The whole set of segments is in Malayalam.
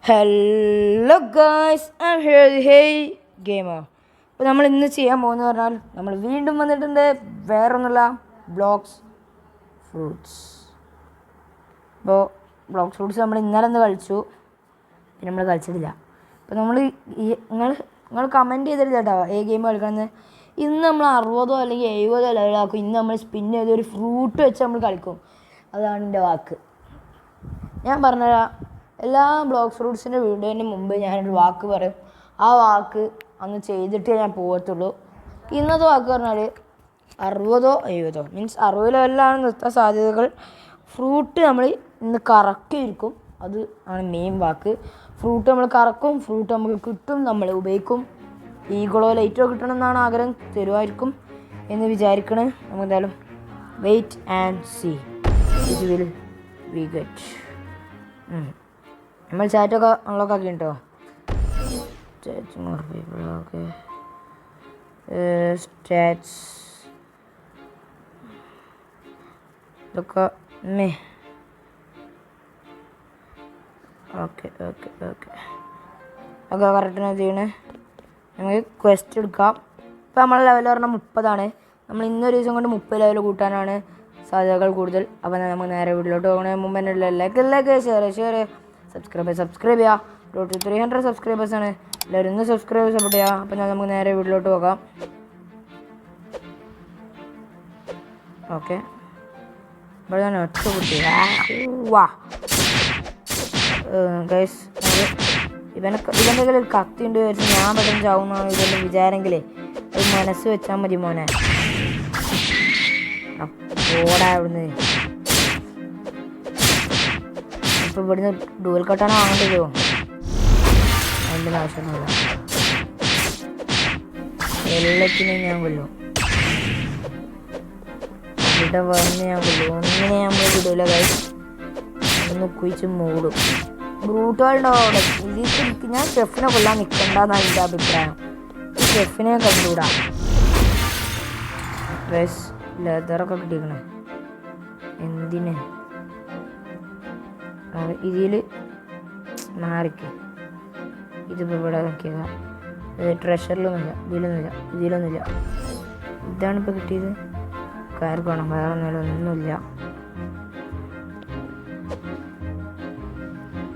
Hello guys, I am here, hey gamer. അപ്പോൾ നമ്മൾ ഇന്ന് ചെയ്യാൻ പോകുന്നത് പറഞ്ഞാൽ നമ്മൾ വീണ്ടും വന്നിട്ടുണ്ട്. വേറൊന്നുമില്ല, ബ്ലോക്സ് ഫ്രൂട്ട്സ്. അപ്പോൾ ബ്ലോക്സ് ഫ്രൂട്ട്സ് നമ്മൾ ഇന്നലെ ഒന്ന് കളിച്ചു, പിന്നെ നമ്മൾ കളിച്ചിട്ടില്ല. അപ്പോൾ നമ്മൾ നിങ്ങൾ കമൻറ്റ് ചെയ്തിട്ടില്ല കേട്ടോ ഗെയിം കളിക്കണമെന്ന്. ഇന്ന് നമ്മൾ 60 അല്ലെങ്കിൽ 70 ലെവലാക്കും. ഇന്ന് നമ്മൾ സ്പിൻ ചെയ്ത് ഒരു ഫ്രൂട്ട് വെച്ച് നമ്മൾ കളിക്കും. അതാണ് എൻ്റെ വാക്ക്. ഞാൻ പറഞ്ഞുതരാം. എല്ലാ ബ്ലോക്സ് ഫ്രൂട്ട്സിൻ്റെ വീഡിയോന് മുമ്പ് ഞാനൊരു വാക്ക് പറയും. ആ വാക്ക് അന്ന് ചെയ്തിട്ടേ ഞാൻ പോകത്തുള്ളൂ. ഇന്നത്തെ വാക്ക് പറഞ്ഞാൽ 60 70 മീൻസ് 60 ലെവലിലാണ് നിർത്താൻ സാധ്യതകൾ. ഫ്രൂട്ട് നമ്മൾ ഇന്ന് കറക്കിയിരിക്കും. അത് ആണ് മെയിൻ വാക്ക്. ഫ്രൂട്ട് നമ്മൾ കറക്കും, ഫ്രൂട്ട് നമുക്ക് കിട്ടും, നമ്മൾ ഉപയോഗിക്കും. ഈഗളോ ലൈറ്റോ കിട്ടണം എന്നാണ് ആഗ്രഹം. തരുമായിരിക്കും എന്ന് വിചാരിക്കണേ. നമുക്ക് എന്തായാലും wait and see it will we get. നമ്മൾ ചാറ്റൊക്കെ അൺലോക്ക് ആക്കി കേട്ടോ. ഓക്കെ, സ്റ്റാറ്റ്സ് ഇതൊക്കെ ഓക്കെ ഓക്കെ ഓക്കെ ഒക്കെ കറക്റ്റാണ് ചെയ്യണേ. നമുക്ക് ക്വസ്റ്റ് എടുക്കാം. ഇപ്പോൾ നമ്മളെ ലെവൽ പറഞ്ഞാൽ 30ആണ്. നമ്മൾ ഇന്നൊരു ദിവസം കൊണ്ട് 30 ലെവൽ കൂട്ടാനാണ് സാധ്യതകൾ കൂടുതൽ. അപ്പോൾ നമുക്ക് നേരെ വീട്ടിലോട്ട് പോകണേ മുമ്പ് തന്നെ ലൈക്ക് ഷെയർ സബ്സ്ക്രൈബ് ചെയ്യുക. 300 സബ്സ്ക്രൈബേഴ്സാണ്. എല്ലാവരും ഒന്ന് സബ്സ്ക്രൈബ് സപ്പോർട്ട് ചെയ്യുക. അപ്പോൾ നമുക്ക് നേരെ വീട്ടിലോട്ട് പോകാം. ഓക്കെ, ഇവിടെ ഞാൻ ഒറ്റ കുട്ടി വാ ഗൈസ്. ഇവൻ്റെ കയ്യിൽ കത്തി ഉണ്ട് വെച്ച് ഞാൻ പെട്ടെന്ന് ചാവുന്നതാണ് ഇതെല്ലാം വിചാരെങ്കിലേ ഒരു മനസ്സ് വെച്ചാൽ മതി മോനെ. ഓടാ ഇവിടുന്ന്. ഇപ്പോൾ ഇവിടുന്ന് ഡൂവൽ കട്ടാണ് വാങ്ങേണ്ടി വരുമോ? അതിൻ്റെ ആവശ്യമൊന്നുമില്ല. എല്ലാത്തിനും ഞാൻ കൊല്ലും. ഇവിടെ വന്ന് ഞാൻ കൊല്ലും. ഒന്നിനെ നമ്മൾ വിടൂല ഗൈസ്. ഒന്ന് കുഴിച്ച് മൂടും. ബ്രൂട്ടുകളുണ്ടാവും അവിടെ. ഇതിൽ ഞാൻ ഷെഫിനെ കൊല്ലാൻ നിൽക്കണ്ടെന്നാണ് എൻ്റെ അഭിപ്രായം. ഈ ഷെഫിനെ കണ്ടുകൂടാ. ഡ്രസ് ലെതറൊക്കെ കിട്ടിയിരിക്കണേ എന്തിന്? ഇതിൽ മാറിക്ക്. ഇതിപ്പോൾ ഇവിടെ നോക്കിയതാ. ട്രഷറിലൊന്നുമില്ല, ഇതിലൊന്നുമില്ല. ഇതാണിപ്പോൾ കിട്ടിയത്. കയറിക്കോണം, വേറെ ഒന്നുമില്ല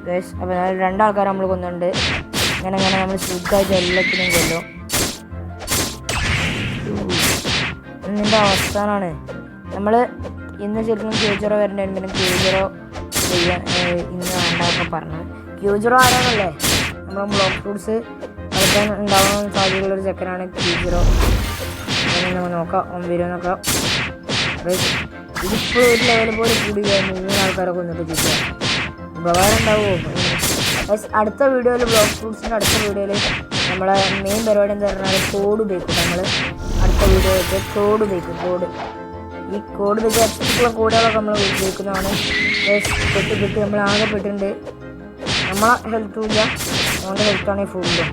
ഗൈസ്. അപ്പോൾ 2 ആൾക്കാരെ നമ്മൾ കൊന്നുണ്ട്. ഇങ്ങനെ നമ്മൾ സുഖമായിട്ട് എല്ലാത്തിനും കൊല്ലും. ഇതിൻ്റെ അവസാനമാണ് നമ്മൾ ഇന്ന് ശരിക്കും ക്യൂജറോ വരേണ്ടി. പിന്നെ ക്യൂജറോ ഇന്ന് വേണ്ടതൊക്കെ പറഞ്ഞത്. ക്യൂജറോ ആരാണല്ലേ നമ്മുടെ ബ്ലോക്ക് ഫ്രൂട്ട്സ് കളിക്കാൻ ഉണ്ടാവാൻ സാധ്യതയുള്ളൊരു ചെക്കനാണ് ക്യൂജറോ. നമുക്ക് നോക്കാം വരുമോ നോക്കാം. ഇതിപ്പോൾ ഒരു ലെവൽ പോലെ കൂടി 3 ആൾക്കാരൊക്കെ വന്നിട്ട് ചോദിക്കുക ഉപകാരം ഉണ്ടാവുമോ? അടുത്ത വീഡിയോയിൽ ബ്ലോക്ക് ഫ്രൂട്ട്സിൻ്റെ അടുത്ത വീഡിയോയിൽ നമ്മളെ മെയിൻ പരിപാടി എന്താ പറഞ്ഞാൽ കോഡ് ഉപയോഗിക്കും. നമ്മൾ അടുത്ത വീഡിയോയിലേക്ക് കോഡ് ഉപയോഗിക്കും. ഈ കോഡ് വിചാരിച്ചിട്ടുള്ള കോഡുകളൊക്കെ നമ്മൾ ഉപയോഗിക്കുന്നതാണ്. പെട്ട് നമ്മൾ ആകെ പെട്ടിട്ടുണ്ട്. നമ്മളെ ഹെൽത്തും ഇല്ല, നമ്മുടെ ഹെൽത്താണെങ്കിൽ ഫുള്ളും.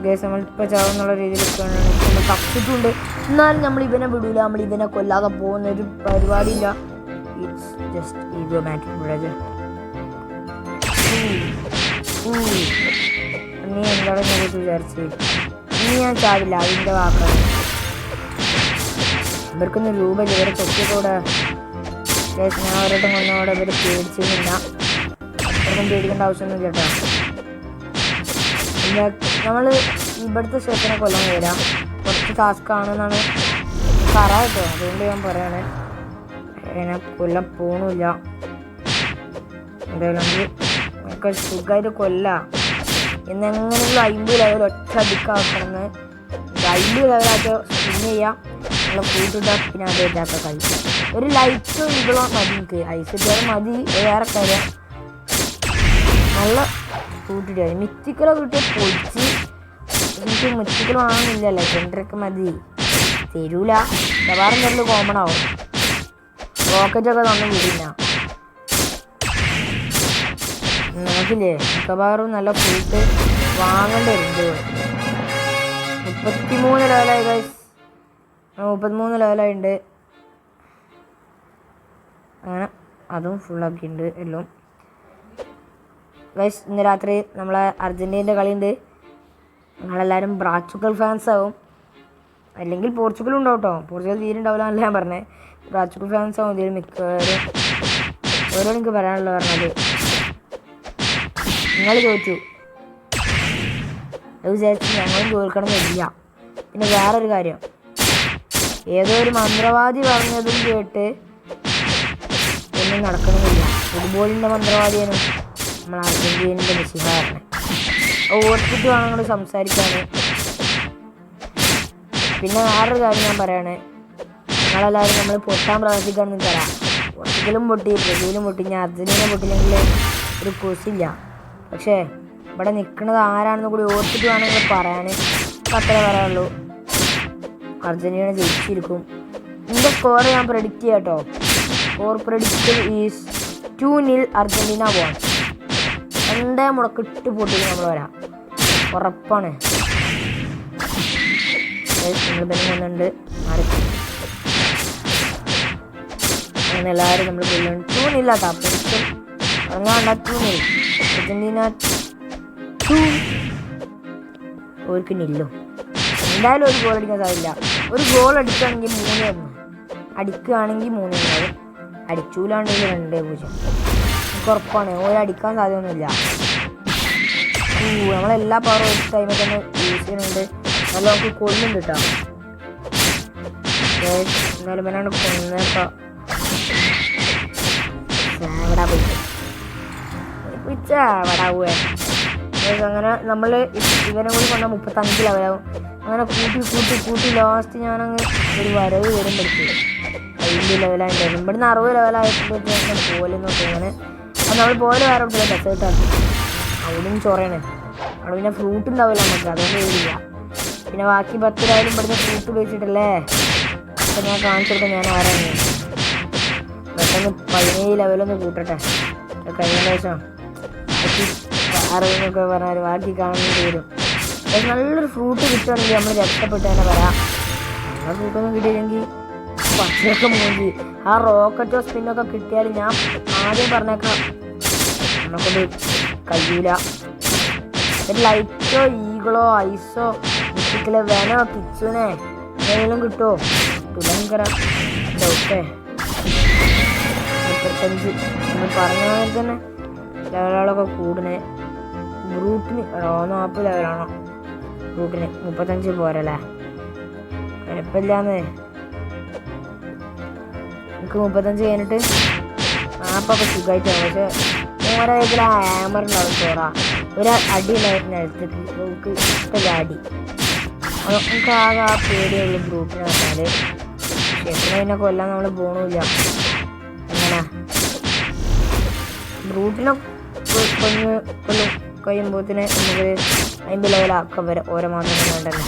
ഗേസ് നമ്മളിപ്പോൾ ചാവുന്നുള്ള രീതിയിലൊക്കെ നമ്മൾ തപ്പിട്ടുണ്ട്. എന്നാലും നമ്മൾ ഇവനെ വിടൂല. നമ്മൾ ഇവനെ കൊല്ലാതെ പോകുന്നൊരു പരിപാടിയില്ല. It's just egomatic brother. നീ എന്താണ് ഞാൻ വിചാരിച്ചത്? ഇനി ഞാൻ ചാവില്ല, അതിൻ്റെ വാക്കാണ്. ഇവർക്കൊന്നും രൂപയില്ല. ഇവരെ തൊക്കിയതോടെ ഞാൻ ഒരിടം കൊന്നതോടെ ഇവർ പേടിച്ചില്ല. അത്രക്കും പേടിക്കേണ്ട ആവശ്യമൊന്നും കേട്ടോ. നമ്മൾ ഇവിടുത്തെ ഷെഫിനെ കൊല്ലാൻ വരാം. കുറച്ച് ടാസ്ക് ആണെന്നാണ് പറയാം കേട്ടോ. അതുകൊണ്ട് ഞാൻ പറയാണ് എന്നെ കൊല്ലാൻ പോണില്ല. എന്തായാലും നമുക്ക് സുഖമായിട്ട് കൊല്ലാം. എന്നെങ്ങനെയുള്ള 50 ലെവൽ ഒറ്റ അടിക്കാക്കണമെന്ന്. 50 ലെവലായിട്ട് സ്പിൻ ചെയ്യാം. നമ്മളെ കൂട്ടിട്ടാൽ പിന്നെ അത് ഇതാക്കാൻ കഴിയും. ഒരു ലൈറ്റോ ഇതോ മതി. എനിക്ക് ഐസ് ഇട്ടാലും മതി. വേറെ കാര്യം നല്ല കൂട്ടിട്ട് മിത്തിക്കലോ കിട്ടിയ പൊളിച്ച്. എനിക്ക് മിത്തിക്കൽ വാങ്ങുന്നില്ലല്ലോ, സെൻറ്ററൊക്കെ മതി. തരൂല. വേറെ എന്തെങ്കിലും കോമൺ ആവും. റോക്കറ്റൊക്കെ തന്നു വിടില്ല. നമുക്കില്ലേ മിക്കവാറും നല്ല ഫ്രൂട്ട് വാങ്ങേണ്ടി വരും. 33 ലെവലായി ഗൈസ്. 33 ലെവലായിട്ടുണ്ട്. അങ്ങനെ അതും ഫുള്ളാക്കിയിട്ടുണ്ട് എല്ലാം. ഗൈസ് ഇന്ന് രാത്രി നമ്മളെ അർജൻറ്റീനയുടെ കളിയുണ്ട്. നിങ്ങളെല്ലാവരും ബ്രാച്ചുക്കൽ ഫാൻസ് ആവും, അല്ലെങ്കിൽ പോർച്ചുഗലും ഉണ്ടാവും കേട്ടോ. പോർച്ചുഗൽ തീരെ ഉണ്ടാവില്ല എന്നല്ല ഞാൻ പറഞ്ഞത്. ബ്രാച്ചുക്കൽ ഫാൻസ് ആവും ഇതിൽ മിക്കവാറും. ഓരോട് എനിക്ക് പറയാനുള്ളത് പറഞ്ഞാൽ, നിങ്ങൾ ചോദിച്ചു അത് വിചാരിച്ച് ഞങ്ങളും തോൽക്കണമെന്നില്ല. പിന്നെ വേറൊരു കാര്യം, ഏതോ ഒരു മന്ത്രവാദി പറഞ്ഞതും കേട്ട് ഒന്നും നടക്കണമെന്നില്ല. ഫുട്ബോളിൻ്റെ മന്ത്രവാദിയാണ് നമ്മൾ അർജൻറ്റീനയുടെ മെസ്സിഹ പറഞ്ഞത്. ഓർത്തിട്ട് വേണം നിങ്ങൾ സംസാരിക്കാൻ. പിന്നെ വേറൊരു കാര്യം ഞാൻ പറയാണ്, നിങ്ങളെല്ലാവരും നമ്മൾ പൊട്ടാൻ പ്രവർത്തിക്കാണെന്ന് തരാം. പോർച്ചുഗലും പൊട്ടി, ബ്രസീലും പൊട്ടി, ഞാൻ അർജൻറ്റീന പൊട്ടില്ലെങ്കിൽ ഒരു കുസില്ല. പക്ഷേ ഇവിടെ നിൽക്കുന്നത് ആരാണെന്ന് കൂടി ഓർത്തിട്ട് വേണമെങ്കിൽ പറയാൻ. അത്രേ പറയാനുള്ളൂ. അർജൻറ്റീന ജയിച്ചിരിക്കും. ഇതിൻ്റെ സ്കോർ ഞാൻ പ്രെഡിക്റ്റ് ചെയ്യാം കേട്ടോ. സ്കോർ പ്രെഡിക്റ്റ് ഈസ് 2-0 അർജൻറ്റീന പോകണം. 2 മുടക്കിട്ട് പൊട്ടിക്ക് നമ്മൾ വരാം, ഉറപ്പാണ്. നിങ്ങൾ തന്നെ വന്നിട്ടുണ്ട് അങ്ങനെ എല്ലാവരും നമ്മൾ 2-0 കേട്ടോ. പ്രെഡിക്ഷൻ ഇറങ്ങാണ്ട 2-0 അർജൻറ്റീന 2 ഓർക്ക് നില്ലോ. എന്തായാലും ഒരു ഗോൾ അടിക്കാൻ സാധിക്കില്ല. ഒരു ഗോൾ അടിക്കുകയാണെങ്കിൽ 3-1, അടിക്കുകയാണെങ്കിൽ 3-1, അടിച്ചൂലാണെങ്കിൽ 2-0. നമുക്ക് ഉറപ്പാണ് അടിക്കാൻ സാധ്യമൊന്നുമില്ല. നമ്മളെല്ലാ പവറും ഒരു ടൈമിൽ തന്നെ യൂസ് ചെയ്യുന്നുണ്ട്. നല്ല നമുക്ക് കൊള്ളുന്നുണ്ട് കേട്ടോ. എന്തായാലും ഇവനാണ് കൊന്നേക്കാം. എവിടാ പോയിട്ടാവേ. അങ്ങനെ നമ്മൾ ഇവനെ കൂടി കൊണ്ടാൽ 35 ലെവലാവും. അങ്ങനെ കൂട്ടി ലാസ്റ്റ് ഞാനങ്ങ് ഒരു വരവ് വരും പഠിച്ചു 50 ലെവലായിട്ടുണ്ടായിരുന്നു. ഇവിടുന്ന് 60 ലെവലായപ്പോഴത്തേക്ക് അങ്ങനെ പോലെന്ന് നോക്കി. അങ്ങനെ അത് നമ്മൾ പോലെ വേറെ ഉണ്ടല്ലോ ഡെസേർട്ടാണ്, അവിടെയും ചൊറയാണ്. അവിടെ പിന്നെ ഫ്രൂട്ട് ഉണ്ടാവില്ല നമുക്ക്, അതുകൊണ്ട് എഴുതില്ല. പിന്നെ ബാക്കി 10 ലെവലും ഇവിടുന്ന് ഫ്രൂട്ട് ഉപയോഗിച്ചിട്ടല്ലേ. അപ്പം ഞാൻ കാണിച്ചു കൊടുക്കാം ഞാൻ ആരാണ്. പെട്ടെന്ന് 17 ലെവലൊന്ന് കൂട്ടട്ടെ. കഴിഞ്ഞ ദിവസം 60 പറഞ്ഞാൽ ബാക്കി കാണുന്നത് വരും. നല്ലൊരു ഫ്രൂട്ട് കിട്ടുകയാണെങ്കിൽ നമ്മൾ രക്ഷപ്പെട്ട് തന്നെ വരാം. നല്ല ഫ്രൂട്ടൊന്നും കിട്ടിയില്ലെങ്കിൽ പച്ചയൊക്കെ മൂഞ്ചി. ആ റോക്കറ്റോ സ്പിന്നൊക്കെ കിട്ടിയാൽ ഞാൻ ആദ്യം പറഞ്ഞേക്കാം നമുക്കൊരു കഴിയൂല. ഒരു ലൈറ്റോ ഈഗിളോ ഐസോ മിസ്സിക്കലോ വെനോ കിച്ചുനെ എന്തെങ്കിലും കിട്ടുമോ? ഭയങ്കര ഡൗട്ടേ. 35 നമ്മൾ പറഞ്ഞ പോലെ തന്നെ ലെവലുകളൊക്കെ കൂടുന്നത്. ബ്രൂട്ടിന് 40 ലെവലാണോ? ബ്രൂട്ടിന് 35 പോരല്ലേ? കുഴപ്പമില്ലാന്ന്. എനിക്ക് 35 കഴിഞ്ഞിട്ട് 40 സുഖമായിട്ടാണ്. പക്ഷെ ഓരോ ഇതിൽ ആ ഹാമറുണ്ടാവും ചോറ. ഒരു അടി ഉണ്ടായിരുന്നു അടുത്തേക്ക് നമുക്ക് ഇഷ്ടമില്ല അടി. നമുക്ക് ആകെ ആ പേടിയുള്ളൂ ബ്രൂട്ടിന് പറഞ്ഞാൽ. ഷെഫിനെ പിന്നെ കൊല്ലാൻ നമ്മൾ പോകണില്ല. അങ്ങനെ ബ്രൂട്ടിനെ കഴിയുമ്പോഴത്തേന് നമുക്ക് 50 ലെവലാക്കാൻ വരെ ഓരോ മാസം വേണ്ടല്ലോ.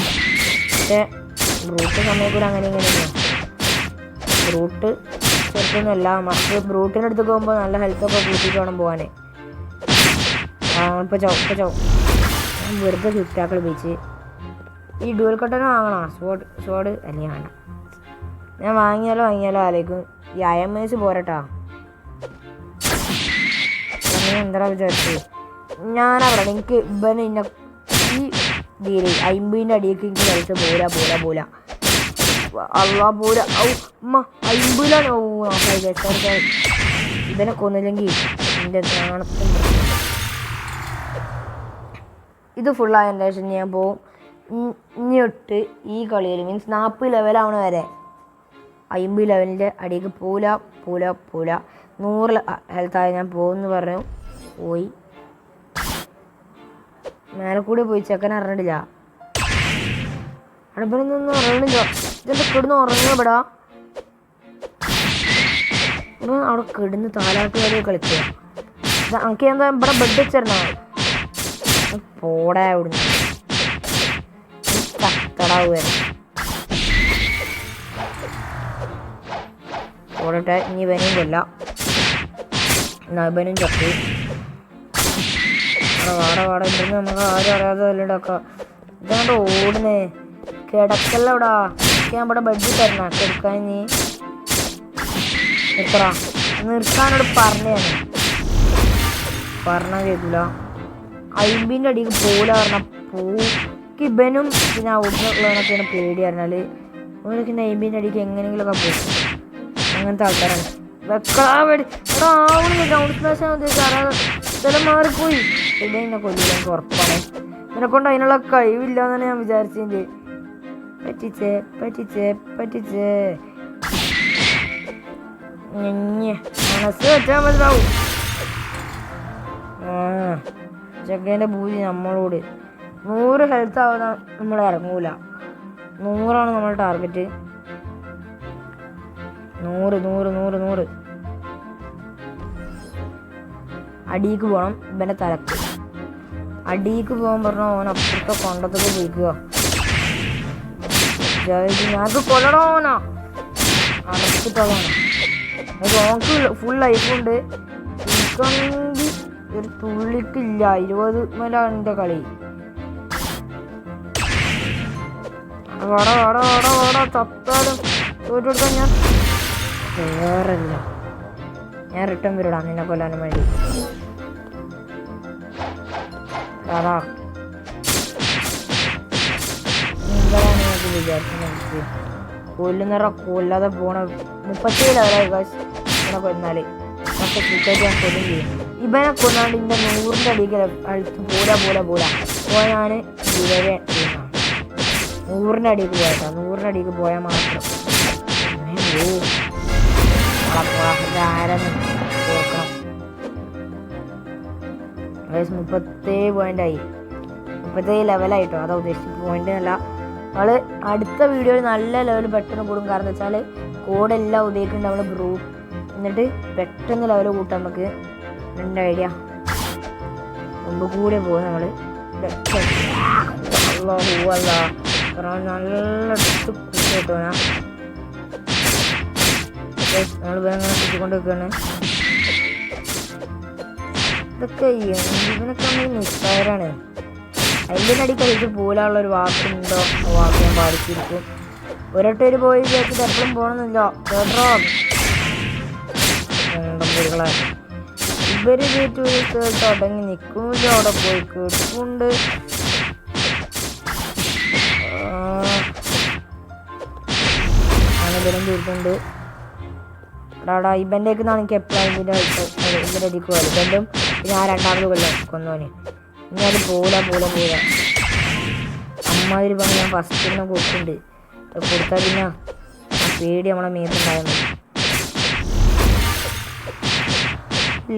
പക്ഷേ ബ്രൂട്ട് സമയക്കൂടെ അങ്ങനെ ഇങ്ങനെയാണ്. ബ്രൂട്ട് ചെറുതൊന്നുമല്ല. മറ്റ് ബ്രൂട്ടിൻ്റെ അടുത്ത് പോകുമ്പോൾ നല്ല ഹെൽത്തൊക്കെ കൂട്ടിയിട്ട് വേണം പോകാൻ. ഇപ്പോൾ ചാവും വെറുതെ ചുറ്റാക്കൾ ഉപയോഗിച്ച് ഈ ഡ്യൂൽ കട്ടന് വാങ്ങണോ? സ്വാഡ് അല്ലെങ്കിൽ വേണ്ട. ഞാൻ വാങ്ങിയാലോ ആലോചിക്കും. ഈ IMS പോരട്ടാ. എന്താ വിചാരിച്ചു ഞാനവിടെ എനിക്ക് ഇവന് ഇന്ന ഈ ഇതിൽ 50ൻ്റെ അടിയൊക്കെ എനിക്ക് കളിച്ച് പോല അള്ളാ പോല. ഔ ഉമ്മ 50ലാണ്. ഓ നോക്കാം ഇവനെ കൊന്നില്ലെങ്കിൽ എൻ്റെ നാണത്തും. ഇത് ഫുള്ളായതിൻ്റെ ശേഷം ഞാൻ പോവും. ഇഞ്ഞിട്ട് ഈ കളിയിൽ മീൻസ് 40 ലെവലാവണ വരെ 50 ലെവലിൻ്റെ അടിയിലേക്ക് പോല 100 ഹെൽത്തായി ഞാൻ പോകുമെന്ന് പറഞ്ഞു. പോയി മേലെ കൂടി പോയി. ചെക്കൻ അറിഞ്ഞിട്ടില്ല. അടുപ്പിനൊന്നും അറിയണില്ല. ഇതെന്താ കിടന്ന് ഉറങ്ങപ്പെടാ. അവിടെ കിടന്ന് താലാട്ട് കളി കളിക്കുക. എനിക്ക് എന്താ ഇവിടെ ബെഡ് വെച്ചിരുന്നോ? പോടാ ഇവിടുന്ന് കത്തടാവുക. ഓടട്ടെ. ഇനി ഇവനെയും കൊല്ലാം. ഇവനും ചത്തി. വാട ഇവിടുന്ന് നമുക്ക് ആരും അറിയാതെ വല്ലണ്ടാക്കാം. ഇതാണ്ട് ഓടുന്നേ. കിടക്കല്ല ഇവിടെ. ഞാൻ ഇവിടെ ബെഡ് തരണ കിടക്കാൻ. നീ എത്ര നിർത്താനോട് പറഞ്ഞാണ് കേൾക്കില്ല. 50ൻ്റെ അടിക്ക് പോല പറഞ്ഞാൽ ഇബനും പിന്നെ ഔട്ടിനുള്ളവനൊക്കെയാണ് പേടി പറഞ്ഞാൽ ഓനൊക്കെ 50ൻ്റെ അടിക്ക് എങ്ങനെയെങ്കിലുമൊക്കെ പോകും. അങ്ങനത്തെ ആൾക്കാരാണ്. വെക്കളാ വേടി എടാ ആവുന്നു ഗ്രൗണ്ട് സ്മാഷ് സ്ഥലം മാറിപ്പോയി. ഇതെന്നെ കൊല്ലില്ല, എനിക്ക് ഉറപ്പാണ്. ഇതിനെ കൊണ്ട് അതിനുള്ള കഴിവില്ല എന്നാണ് ഞാൻ വിചാരിച്ചത്. പറ്റിച്ചേ മനസ്സ് വെച്ചാൽ മനസ്സിലാവും. ചെക്കേൻ്റെ പൂജ നമ്മളോട് 100 ഹെൽത്ത് ആവുന്ന നമ്മൾ ഇറങ്ങൂല. 100 നമ്മുടെ ടാർഗറ്റ്. 100 അടിക്ക് പോകണം. ഇവൻ്റെ തലക്ക് അടിക്ക് പോകാൻ പറഞ്ഞാൽ ഓൻ അപ്പുറത്തെ കൊണ്ടത്തൊക്കെ പോയിക്കുക. ഞങ്ങൾക്ക് കൊല്ലണോനാ അടച്ചിട്ടുള്ളതാണ്. ഓക്ക് ഫുൾ ലൈഫുണ്ട്. എനിക്കാണെങ്കിൽ ഒരു തുള്ളിക്കില്ല. 20 മേലാണ് എൻ്റെ കളി. വട ചത്താലും തോറ്റെടുക്കാൻ ഞാൻ വേറല്ല. ഞാൻ റിട്ടേൺ വരൂടാ നിന്നെ കൊല്ലാനും വേണ്ടി. അതാ എന്താണ് നിങ്ങൾക്ക് വിചാരിക്കുന്നത്? കൊല്ലാതെ പോണ 37 ലെവലായി ഇങ്ങനെ കൊന്നാല് മറ്റേ ക്രിക്കറ്റ് ഞാൻ കൊല്ലും ചെയ്യും. ഇവനെ കൊന്നാണ്ട് ഇതിൻ്റെ 100ൻ്റെ അടിക്ക് പോല പോയാൽ 100ൻ്റെ അടിക്ക് പോയാട്ടോ. 100ൻ്റെ അടിക്ക് പോയാൽ മാത്രം ആരെന്ന് നോക്കണം. 37 പോയിൻ്റായി. 37 ലെവലായിട്ടോ. അതാ ഉദ്ദേശിച്ചത്, പോയിൻ്റ് അല്ല. നമ്മൾ അടുത്ത വീഡിയോയിൽ നല്ല ലെവൽ പെട്ടെന്ന് കൂടും. കാരണം എന്താ വെച്ചാൽ കോഡെല്ലാം ഉപയോഗിക്കുന്നുണ്ട് നമ്മൾ ഗ്രൂപ്പ്. എന്നിട്ട് പെട്ടെന്ന് ലെവൽ കൂട്ടാം നമുക്ക്. എൻ്റെ ഐഡിയ മുമ്പ് കൂടെ പോകും നമ്മൾ. നല്ല കൂട്ടിട്ടോനാ നമ്മൾ വേഗം കുത്തിക്കൊണ്ട് വെക്കുകയാണ്. ഇതൊക്കെ ഇവനൊക്കെ നമ്മൾ നിസ്സാരാണ്. അതിൻ്റെ അടിക്കടിക്ക് പോലാനുള്ളൊരു വാക്കുണ്ടോ ആ വാക്ക് ഞാൻ പാടിച്ചിരിക്കും. ഒരൊട്ടൊരു പോയി വിചാരിച്ചിട്ട് എപ്പോഴും പോകണമെന്നില്ല കേട്ടോ. ഉണ്ടമ്പുകളെ ഇവര് തുടങ്ങി നിൽക്കുന്നില്ല. അവിടെ പോയി കേട്ടുകൊണ്ട് ബലം തീർത്തുണ്ട്. ടാടാ ഇവൻ്റെക്ക് നിന്നാണ് എനിക്ക് എപ്പോഴും ഇതിൻ്റെ അടിക്ക് പോലെ ഇവൻ്റും പിന്നെ ആ 2ാമത് കൊന്നോന്. ഇനി അത് പോല അമ്മാതിരി പണി ഞാൻ ഫസ്റ്റ് തന്നെ കൊടുക്കുന്നുണ്ട്. കൊടുത്താൽ പിന്നെ പേടി നമ്മളെ മേത്തുണ്ടായിരുന്നു.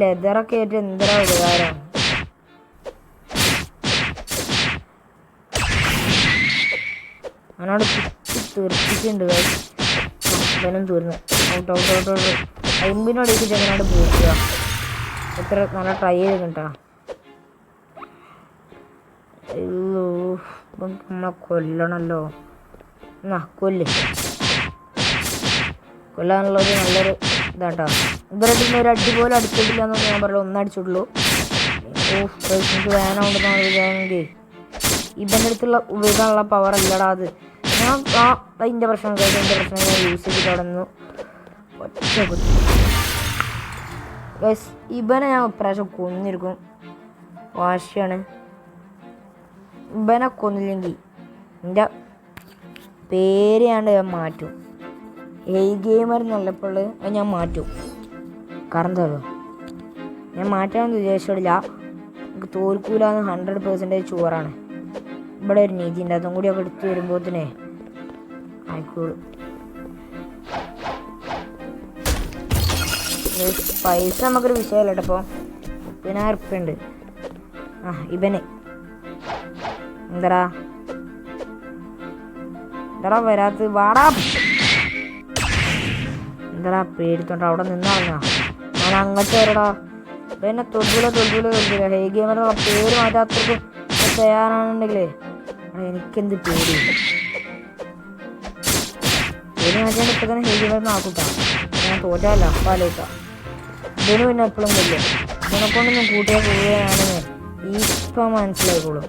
ലെതറൊക്കെ ആയിട്ട് എന്തൊരു ഉപകാരം. അവനോട് തീർപ്പിച്ചിട്ടുണ്ട്. ഇവനും തീർന്നു. ഔട്ട് 50ൻ്റെ അടിക്ക് ചെങ്ങനോട് പോയിക്കുക. എത്ര നല്ല ട്രൈ ചെയ്തിട്ടാ. നമ്മളെ കൊല്ലണല്ലോ. എന്നാ കൊല്ലാനുള്ളൊരു നല്ലൊരു ഇതാട്ടോ. ഇവരുടെ ഒരു അടി പോലും അടിച്ചിട്ടില്ല എന്നൊന്നും ഞാൻ പറയുള്ളൂ. ഒന്നടിച്ചിട്ടുള്ളൂ. എനിക്ക് വേനമുണ്ടെന്നാണ് വിചാരിച്ചെങ്കിൽ ഇവൻ്റെ അടുത്തുള്ള ഉപയോഗിക്കാനുള്ള പവർ അല്ലടാ അത്. ഞാൻ അതിൻ്റെ പ്രശ്നം ഞാൻ യൂസ് ചെയ്തിട്ട് അവിടെ നിന്ന് ഒറ്റ കുത്തി. ഇവനെ ഞാൻ ഇപ്രാവശ്യം കൊന്നിരിക്കും. വാശിയാണ്. ഇവനെ കൊന്നില്ലെങ്കിൽ എൻ്റെ പേര് ഞാൻ മാറ്റും. ഗെയിമർ എന്നുള്ളപ്പോൾ അത് ഞാൻ മാറ്റും. കാരണം എന്താ ഞാൻ മാറ്റാമെന്ന് വിചാരിച്ചിട്ടില്ല. എനിക്ക് തോൽക്കൂലെന്ന് 100% ഷുവറാണ്. ഇവിടെ ഒരു നീതി ഉണ്ട്. അതും കൂടിയൊക്കെ എടുത്ത് വരുമ്പോഴത്തേനെ ആയിക്കോളും. പൈസ നമുക്കൊരു വിഷയമല്ല കേട്ടോ. ഇപ്പോൾ 50,000 ഉറുപ്പ്യ ഉണ്ട്. ഇവന് എന്താ വരാത്ത വാടാ. എന്താ പേടിത്തോണ്ട അവിടെ നിന്നറിഞ്ഞാ ഞാൻ അങ്ങോട്ട് വരടാ. പിന്നെ തൊടുല ഹേ ഗെയിമർ പേര് മാറ്റാത്തവർക്കും തയ്യാറാണെന്നുണ്ടെങ്കിലേ എനിക്കെന്ത് പേടി. പേര് മാറ്റാണ്ട് ഇപ്പം തന്നെ ഹേ ഗെയിമർ ആക്കൂട്ടാ. ഞാൻ തോറ്റാല്ല പാലേക്കാം. ഇതിന് പിന്നെ എപ്പോഴും കൊല്ലും. ഇതിനെക്കൊണ്ടൊന്നും കൂട്ടിയാൽ പോവുകയാണെന്ന് ഇപ്പം മനസ്സിലായിക്കോളൂ.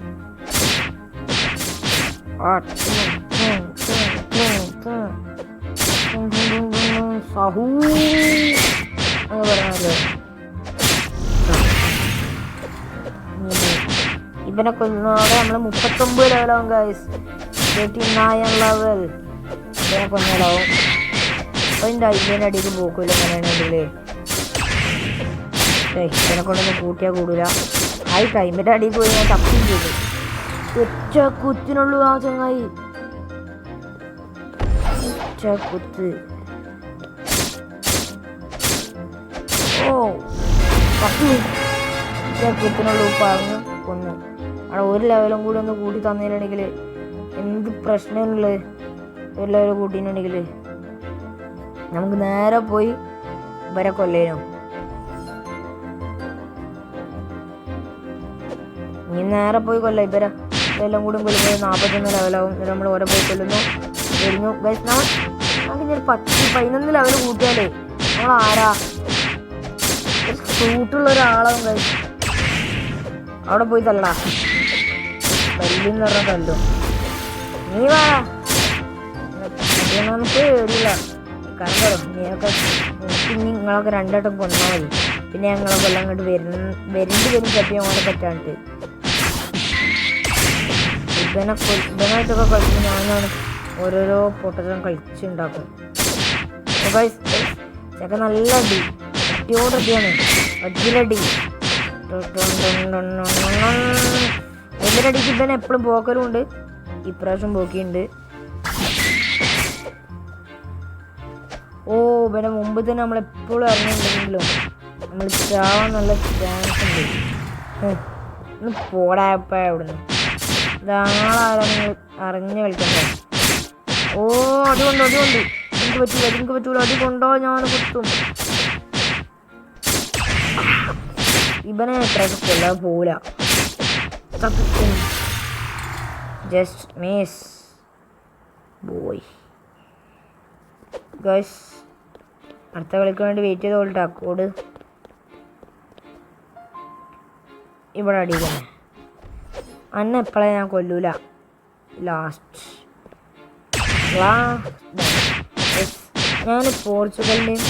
അങ്ങ് പറഞ്ഞല്ലോ. ഇവനെ കൊന്നോടെ നമ്മൾ 39 ലെവലാവും ഗൈസ്. 39 ലെവൽ ഇവനെ കൊന്നോടാവും. അപ്പോൾ ഇതിൻ്റെ അയ്യൻ്റെ അടിക്ക് പോക്കില്ല എങ്ങനെയാണെങ്കിൽ. ഇവനെ കൊണ്ടൊന്നും കൂട്ടിയാൽ കൂടില്ല. ആ ടൈമിൻ്റെ അടിക്ക് പോയി ഞാൻ തപ്പും ചെയ്തു. ഒറ്റ കുത്തിനുള്ളൂ ആ ചങ്ങായി. ഒറ്റ കുത്ത്. ഓ പത്ത് ഒറ്റ കുത്തിനുള്ളൂ പറഞ്ഞു കൊന്നു. അവിടെ ഒരു ലെവലും കൂടി ഒന്ന് കൂട്ടി തന്നിട്ടുണ്ടെങ്കിൽ എന്ത് പ്രശ്നമുള്ളത്. ഒരു ലെവൽ കൂട്ടിയിട്ടുണ്ടെങ്കിൽ നമുക്ക് നേരെ പോയി ഇവരെ കൊല്ലേനോ. ഇനി നേരെ പോയി കൊല്ലാം ഇവരെ. ഇതെല്ലാം കൂടി കൊല്ലുമ്പോൾ 41 ലെവലാവും. നമ്മൾ ഓരോ പോയി കൊല്ലുന്നു വരുന്നു. നമുക്ക് ഞാൻ 10-11 ലെവൽ കൂട്ടിയാലേ നമ്മൾ ആരാ സൂട്ടുള്ള ഒരാളാവും ഗൈസ്. അവിടെ പോയി തല്ലടാ. തല്ലെന്ന് പറഞ്ഞാൽ തല്ലും. നീ വാ. നമുക്ക് പേടില്ല. കണ്ടോ നീയൊക്കെ നിങ്ങളൊക്കെ 2 വട്ടം കൊന്നാൽ മതി. പിന്നെ ഞങ്ങളെ കൊല്ലം അങ്ങോട്ട് വരും ചട്ടിയാൻ പോലെ പറ്റാണ്ട്. ഇവനായിട്ടൊക്കെ കളിച്ച് ഞാനാണ് ഓരോരോ പൊട്ടലും കളിച്ചുണ്ടാക്കും. ചക്ക നല്ല അടി. അടിയോടടിയാണ്. അടിയിലടി. അതിൻ്റെ അടിക്ക് ഇവൻ എപ്പോഴും പോക്കലും ഉണ്ട്. ഇപ്രാവശ്യം പോക്കിയുണ്ട്. ഓ ഇവനെ മുമ്പ് തന്നെ നമ്മളെപ്പോഴും അറിഞ്ഞിട്ടുണ്ടെങ്കിലും നമ്മൾ ചാവാൻ നല്ല ചാൻസ് ഉണ്ട്. ഒന്ന് പോടായപ്പ അവിടുന്ന് ഇതാളാരാണ് അറിഞ്ഞ് കളിക്കണ്ടേ. ഓ അതുകൊണ്ട് എനിക്ക് പറ്റൂല അത് കൊണ്ടോ ഞാൻ കുത്തും. ഇവനെ എത്രയൊക്കെ കൊല്ലാൻ പോല. Just miss boy. ഗൈസ് അടുത്ത കളിക്ക് വേണ്ടി വെയിറ്റ് ചെയ്തോളട്ടാ. കോഡ് ഇവിടെ അടിക്കണേ. അന്നെ എപ്പോഴേ ഞാൻ കൊല്ലൂല. ലാസ്റ്റ് ഞാൻ പോർച്ചുഗലിൻ്റെയും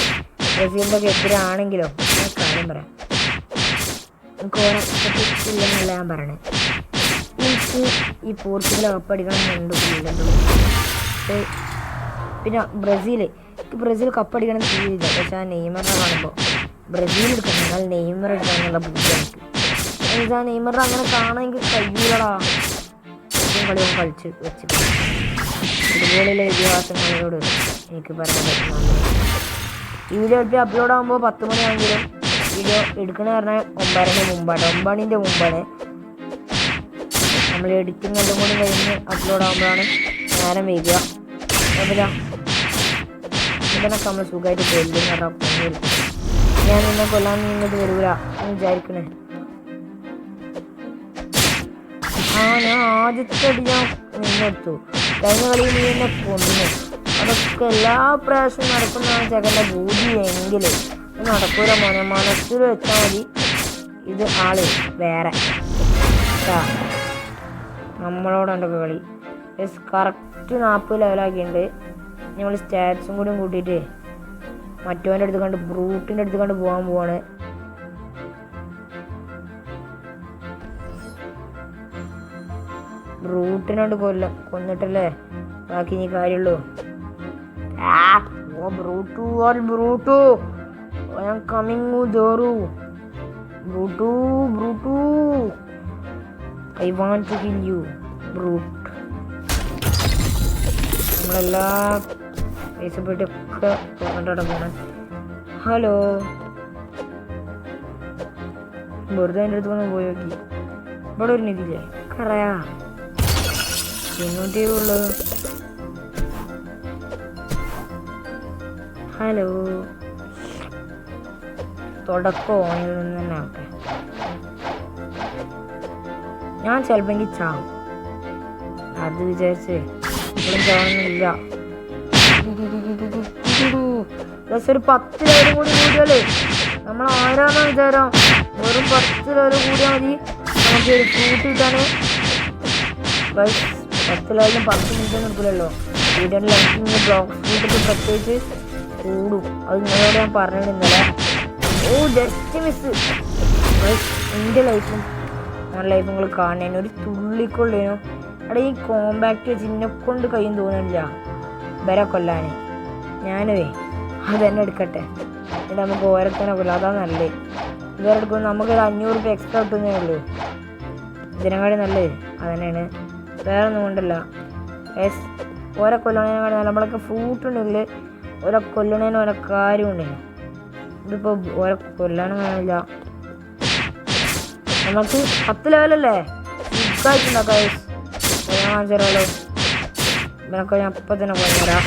ബ്രസീലിൻ്റെ ഒക്കെ എതിരാണെങ്കിലോ ഞാൻ കാര്യം പറയാം. എനിക്ക് ഓരോ ഞാൻ പറയണേ. എനിക്ക് ഈ പോർച്ചുഗൽ കപ്പടിക്കണം എന്നുണ്ട്. പിന്നെ ബ്രസീൽ കപ്പടിക്കണം തീരില്ല. പക്ഷെ ആ നെയ്മറിനെ കാണുമ്പോൾ ബ്രസീൽ എടുക്കണം. എന്നാൽ നെയ്മർ എടുക്കാനുള്ള ബുദ്ധി എനിക്ക്. എനിക്ക് നെയ്മറിനെ അങ്ങനെ കാണാൻ എനിക്ക് കഴിയൂലടാ. കളിയും കളിച്ച് വെച്ചിട്ട് ഫുട്ബോളിലെ ഇതിഹാസങ്ങളോട് എനിക്ക് പറയാൻ പറ്റുന്നുണ്ട്. ഈ വീഡിയോ എടുത്ത് അപ്ലോഡ് ആകുമ്പോൾ 10 മണിയാണെങ്കിലും വീഡിയോ എടുക്കണ പറഞ്ഞാൽ 9 മുമ്പാണ്. നമ്മൾ എഡിറ്റിംഗ് എല്ലാം കൂടി കഴിഞ്ഞ് അപ്ലോഡ് ആകുമ്പോഴാണ് നേരം വൈകുക. ഇതിനൊക്കെ നമ്മൾ സുഖമായിട്ട് കൊല്ലും പറഞ്ഞാൽ കൊന്നില്ല. ഞാൻ നിന്നെ കൊല്ലാൻ ഇങ്ങോട്ട് വരൂല എന്ന് വിചാരിക്കണേ. ഞാൻ ആദ്യത്തെ അടി ഞാൻ നിന്നെടുത്തു. കഴിഞ്ഞ കളിയിൽ നീ എന്നെ കൊന്നു. അതൊക്കെ എല്ലാ പ്രാവശ്യവും നടക്കുന്നതാണ് ചെക്കൻ്റെ ബൂതി. എങ്കിൽ നടക്കൂല മോനെ. മനസ്സിൽ വെച്ചാൽ മതി. ഇത് ആള് വേറെ നമ്മളോടെ കളി. കറക്റ്റ് 40 ലെവലാക്കിയിട്ടുണ്ട്. നമ്മൾ സ്റ്റാറ്റ്സും കൂടി കൂട്ടിയിട്ട് മറ്റവൻ്റെ അടുത്ത് കണ്ട് ബ്രൂട്ടിൻ്റെ അടുത്ത് കണ്ട് പോകാൻ പോവാണ്. ബ്രൂട്ടിനോട് കൊന്നിട്ടല്ലേ ബാക്കി ഇനി കാര്യമുള്ളൂ. Brute I am coming door. Brute I want to kill you brute. നമ്മളെല്ലാ ഫേസ്ബുക്കൊക്കെ തുറന്നിട്ടാണ് പോണേ. ഹലോ വെറുതെ എൻ്റെ അടുത്ത് വന്ന് പോയി നോക്കി. ഇവിടെ ഒരു നിധിയില്ലേ കറയാ എങ്ങോട്ടേ ഉള്ളത്. ഹലോ തുടക്കം ഓണിൽ നിന്ന് തന്നെ ആവട്ടെ. ഞാൻ ചിലപ്പോൾ ചാവും. അത് വിചാരിച്ച് ഇപ്പോഴും ചാവുന്നില്ല. പ്ലസ് ഒരു 10 ലെവലും കൂടി കൂടിയാലേ നമ്മൾ ആരാന്ന വിചാരം. വെറും 10 ലെവലും കൂടിയാൽ മതി നമുക്ക് ഒരു ഫ്രൂട്ട് കിട്ടാനേ. 10 ലെവലും 10 മിനിറ്റ് എടുക്കില്ലല്ലോ. വീഡിയോയുടെ ലെങ്ത് ബ്ലോക്ക് ഫ്രൂട്ടൊക്കെ പ്രത്യേകിച്ച് കൂടും. അത് നിങ്ങളോട് ഞാൻ പറഞ്ഞിട്ടുണ്ട് ഇന്നലെ. ഓ ജസ്റ്റ് മിസ്. എൻ്റെ ലൈഫും നമ്മുടെ ലൈഫും നിങ്ങൾ കാണേനു ഒരു തുള്ളിക്കൊള്ളേനു. അവിടെ ഈ കോമ്പാക്റ്റ് വെച്ച് ഇന്നെക്കൊണ്ട് കഴിയും തോന്നുന്നില്ല വരെ കൊല്ലാൻ. ഞാനേ അതെന്നെ എടുക്കട്ടെ, എന്നിട്ട് നമുക്ക് ഓരോത്തന്നെ കൊല്ലാം. അതാണ് നല്ലത്. ഇവരെ എടുക്കുമ്പോൾ നമുക്കൊരു 500 രൂപ എക്സ്ട്രാ കിട്ടുന്നേ ഉള്ളൂ. ഇതിനെക്കാട്ടി നല്ലത് അതന്നെയാണ്, വേറെ ഒന്നും കൊണ്ടല്ല. ഓരോ കൊല്ലണേനെക്കാട്ടി നല്ല നമ്മളൊക്കെ ഫ്രൂട്ട് ഉണ്ടെങ്കിൽ ഓരോ കൊല്ലണേന് ഓരോ കാര്യമുണ്ട്. ഇതിപ്പോൾ ഓരോ കൊല്ലാനും കാണില്ല. നമുക്ക് 10 ലെവലല്ലേ സുഖമായിട്ടുണ്ടാക്കാം. ഞാൻ കാണിച്ചാലോ, ഇവനൊക്കെ ഞാൻ അപ്പം തന്നെ കൊണ്ടുവരാം.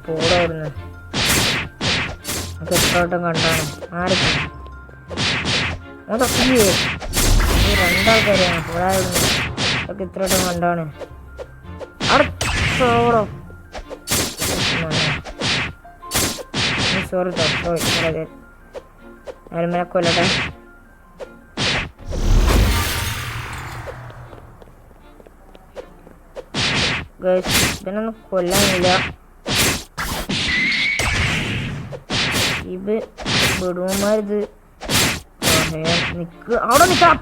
പോടെ അവിടുന്ന് നമുക്ക് എത്ര വട്ടം കണ്ടാണ് ആരൊക്കെ അതൊക്കെ രണ്ടാൾക്കാരെയാണ് പോടാവിടുന്ന്. അതൊക്കെ ഇത്ര വട്ടം കണ്ടാണ്. അടുത്തോടോ സോറി സോറി ഞാനിങ്ങനെ കൊല്ലട്ടെ. ഇവനൊന്നും കൊല്ലാനില്ല. ഇത് ബെഡുമാരിത് നിക്ക് അവിടെ നിൽക്കാം.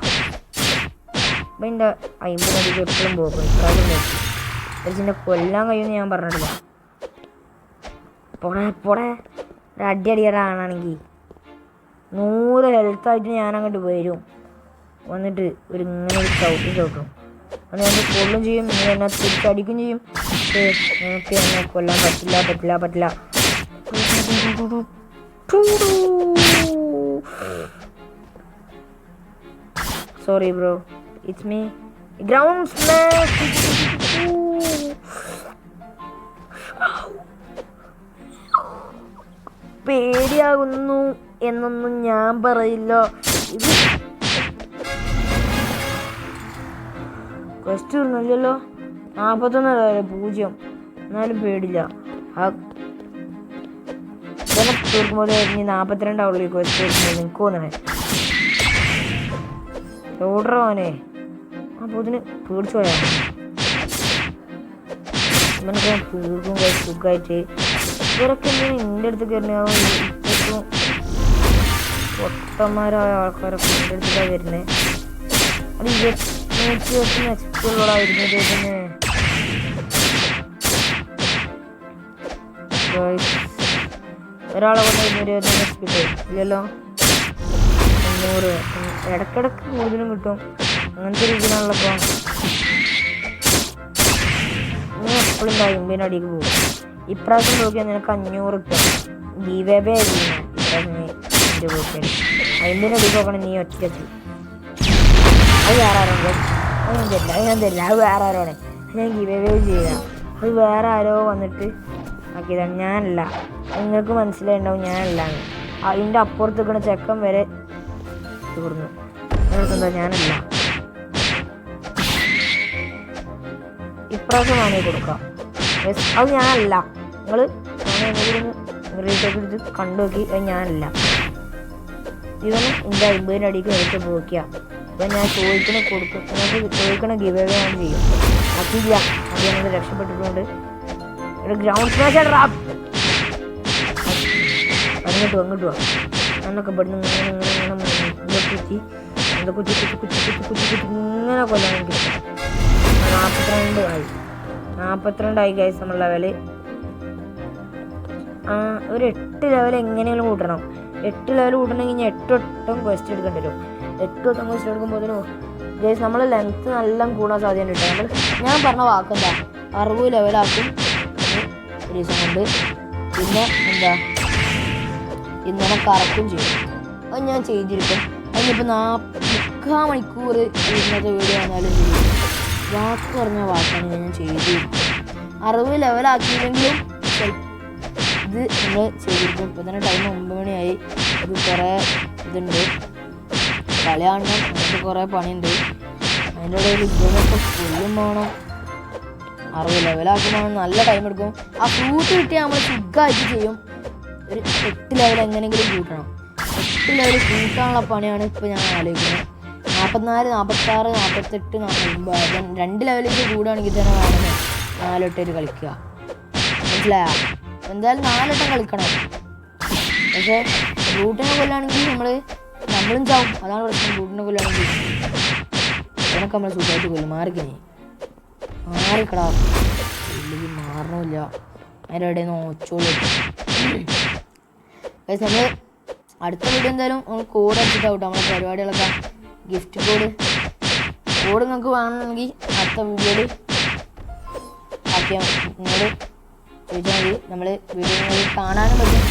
എൻ്റെ 50 അടിക്ക് എപ്പോഴും പോകും. ഇപ്രാവശ്യം നോക്കി ഇതിനെ കൊല്ലാൻ കഴിയുമെന്ന് ഞാൻ പറഞ്ഞിട്ടില്ല. പോടെ പോടെ ഒരു അടിയടിയാണെങ്കിൽ 100 ഹെൽത്തായിട്ട് ഞാനങ്ങോട്ട് വരും. വന്നിട്ട് ഇങ്ങനെ ഒരു ചവിട്ടും. അത് ഞാൻ കൊള്ളും ചെയ്യും, നിങ്ങൾ എന്നെ തിരിച്ചടിക്കും ചെയ്യും. എനിക്ക് എന്നെ കൊല്ലാൻ പറ്റില്ല. Sorry bro, it's me ground smash. പേടിയാകുന്നു എന്നൊന്നും ഞാൻ പറയില്ല. ഇത് ക്വസ്റ്റ് ഒന്നുമില്ലല്ലോ. 41 എന്നാലും പേടില്ല. തീർക്കുമ്പോൾ ഇനി 42 ആവുള്ളൂ ഈ ക്വസ്റ്റ് നിനക്ക് തോന്നണേ. ഓടറോനെ അപ്പോൾ ഇതിന് പേടിച്ചു പോയാ ഇവനൊക്കെ തീർക്കും സുഖമായിട്ട്. ഇവരൊക്കെ എൻ്റെ അടുത്ത് കയറുന്ന ഇപ്പം പൊട്ടന്മാരായ ആൾക്കാരൊക്കെ എൻ്റെ അടുത്തേക്കാണ് വരുന്നത്. അത് 120 എക്സ്പുള്ളോടായിരുന്നത് തന്നെ. ഒരാളെ കൊണ്ട് 220 എക്സ്പി ഇല്ലല്ലോ. 100 ഇടയ്ക്കിടയ്ക്ക് കൂടുതലും കിട്ടും. അങ്ങനത്തെ രീതിയിലാണല്ലോ. നീ എപ്പോഴും 50 അടിക്ക് പോകും. ഇപ്രാവശ്യം നോക്കിയാൽ നിനക്ക് 500 കിട്ടും. ഗീവേ ചെയ്യുന്ന ഇപ്രാവശ്യം പോക്കിയാൽ 50 അടിക്ക് നോക്കണം നീ ഒറ്റയ്ക്ക്. അത് വേറെ ആരുണ്ട്, ഞാൻ തരില്ല. അത് വേറെ ആരോടെ ഞാൻ ഗീവേ ചെയ്യാം. അത് വേറെ ആരോ വന്നിട്ട് ആക്കിയതാണ്, ഞാനല്ല. നിങ്ങൾക്ക് മനസ്സിലായിട്ടുണ്ടാവും ഞാനല്ലാന്ന്. അതിൻ്റെ അപ്പുറത്ത് നിൽക്കുന്ന ചെക്കൻ വരെ തീർന്നു. നിങ്ങൾക്കെന്താ ഞാനല്ല. ഇപ്രാവശ്യം വാങ്ങി കൊടുക്കാം. അത് ഞാനല്ല. നിങ്ങൾ റീറ്റേക്ക് എടുത്ത് കണ്ടു നോക്കി. അത് ഞാനല്ല. ഇവന് എൻ്റെ 50 അടിക്ക് നേരിട്ട് പോക്കിയ. അപ്പം ഞാൻ കൊടുക്കും. നിങ്ങൾക്ക് ചോദിക്കണ ഗിവ് അവേ ഞാൻ ചെയ്യും. അതില്ല, അത് ഞങ്ങൾ രക്ഷപ്പെട്ടിട്ടുണ്ട്. ഒരു ഗ്രൗണ്ട് സ്മാഷ് റാപ്പ് അങ്ങോട്ട് വാ. എന്നൊക്കെ പെടുന്ന ഇങ്ങനെ കൊല്ലാൻ എനിക്ക് 42 ആയി ഗൈസ് നമ്മൾ ലെവല്. ഒരു 8 ലെവൽ എങ്ങനെയെങ്കിലും കൂട്ടണം. 8 ലെവൽ കൂട്ടണമെങ്കിൽ ഇനി 8 വട്ടം ക്വസ്റ്റ് എടുക്കേണ്ടി വരും. 8 വട്ടം ക്വസ്റ്റ് എടുക്കുമ്പോൾ ഗൈസ് നമ്മൾ ലെങ്ത്ത് നല്ല കൂടാൻ സാധ്യത ഉണ്ട്. ഞാൻ പറഞ്ഞ വാക്കെന്താ 60 ലെവലാക്കും ഒരു ദിവസം കൊണ്ട്. പിന്നെ എന്താ ഇന്നലെ കറക്കും ചെയ്യും. അത് ഞാൻ ചെയ്തിരിക്കും. അതിനിപ്പോൾ 40 മണിക്കൂർ ഇന്നത്തെ വീഡിയോ വന്നാലും ചെയ്യും. വാക്ക് പറഞ്ഞ വാക്കാണ് ഞാൻ ചെയ്തിരിക്കും. 60 ലെവലാക്കിയില്ലെങ്കിലും ഇത് നമ്മൾ ചെയ്തിരിക്കും. ഇപ്പോൾ തന്നെ ടൈം 9 മണിയായി. അത് കുറേ ഇതുണ്ട്, കളി കാണണം, അങ്ങനത്തെ കുറേ പണിയുണ്ട്. അതിൻ്റെ ഇടയിൽ ഇതിനൊക്കെ കൊല്ലും വേണം. 60 ലെവലാക്കുമ്പോൾ നല്ല ടൈം എടുക്കും. ആ ഫ്രൂട്ട് കിട്ടിയാൽ നമ്മൾ സുഖമായിട്ട് ചെയ്യും. ഒരു 8 ലെവൽ എങ്ങനെയെങ്കിലും കൂട്ടണം. 8 ലെവൽ കൂട്ടാനുള്ള പണിയാണ് ഇപ്പോൾ ഞാൻ ആലോചിക്കുന്നത്. 44, 46, 48, 49 2 ലെവലിലേക്ക് കൂടുകയാണെങ്കിൽ തന്നെ വേണം 4 വട്ടം കളിക്കുക. മനസ്സിലായോ? എന്തായാലും 4 വട്ടം കളിക്കണം. പക്ഷേ ബ്രൂട്ടിനെ കൊല്ലാണെങ്കിൽ നമ്മളും ചാവും. അതാണ് പ്രശ്നം. ബ്രൂട്ടിനെ കൊല്ലാണെങ്കിൽ അതിനൊക്കെ നമ്മൾ സുഖമായിട്ട് കൊല്ലും. മാറിക്കണേ മാറിക്കടാ. ഇല്ലെങ്കിൽ മാറണമില്ല. അതിൻ്റെ ഇടയിൽ നിന്ന് ഒച്ചോളി. നമ്മൾ അടുത്ത വീഡിയോ എന്തായാലും നമ്മൾ കോഡ് അടിച്ചിട്ടാവട്ടെ നമ്മളെ പരിപാടികളൊക്കെ. ഗിഫ്റ്റ് കോഡ് നിങ്ങൾക്ക് വേണമെങ്കിൽ അടുത്ത വീഡിയോയിൽ ആക്കിയാൽ നിങ്ങൾ ചോദിച്ചാൽ മതി. നമ്മൾ വീഡിയോ കാണാനും പറ്റും.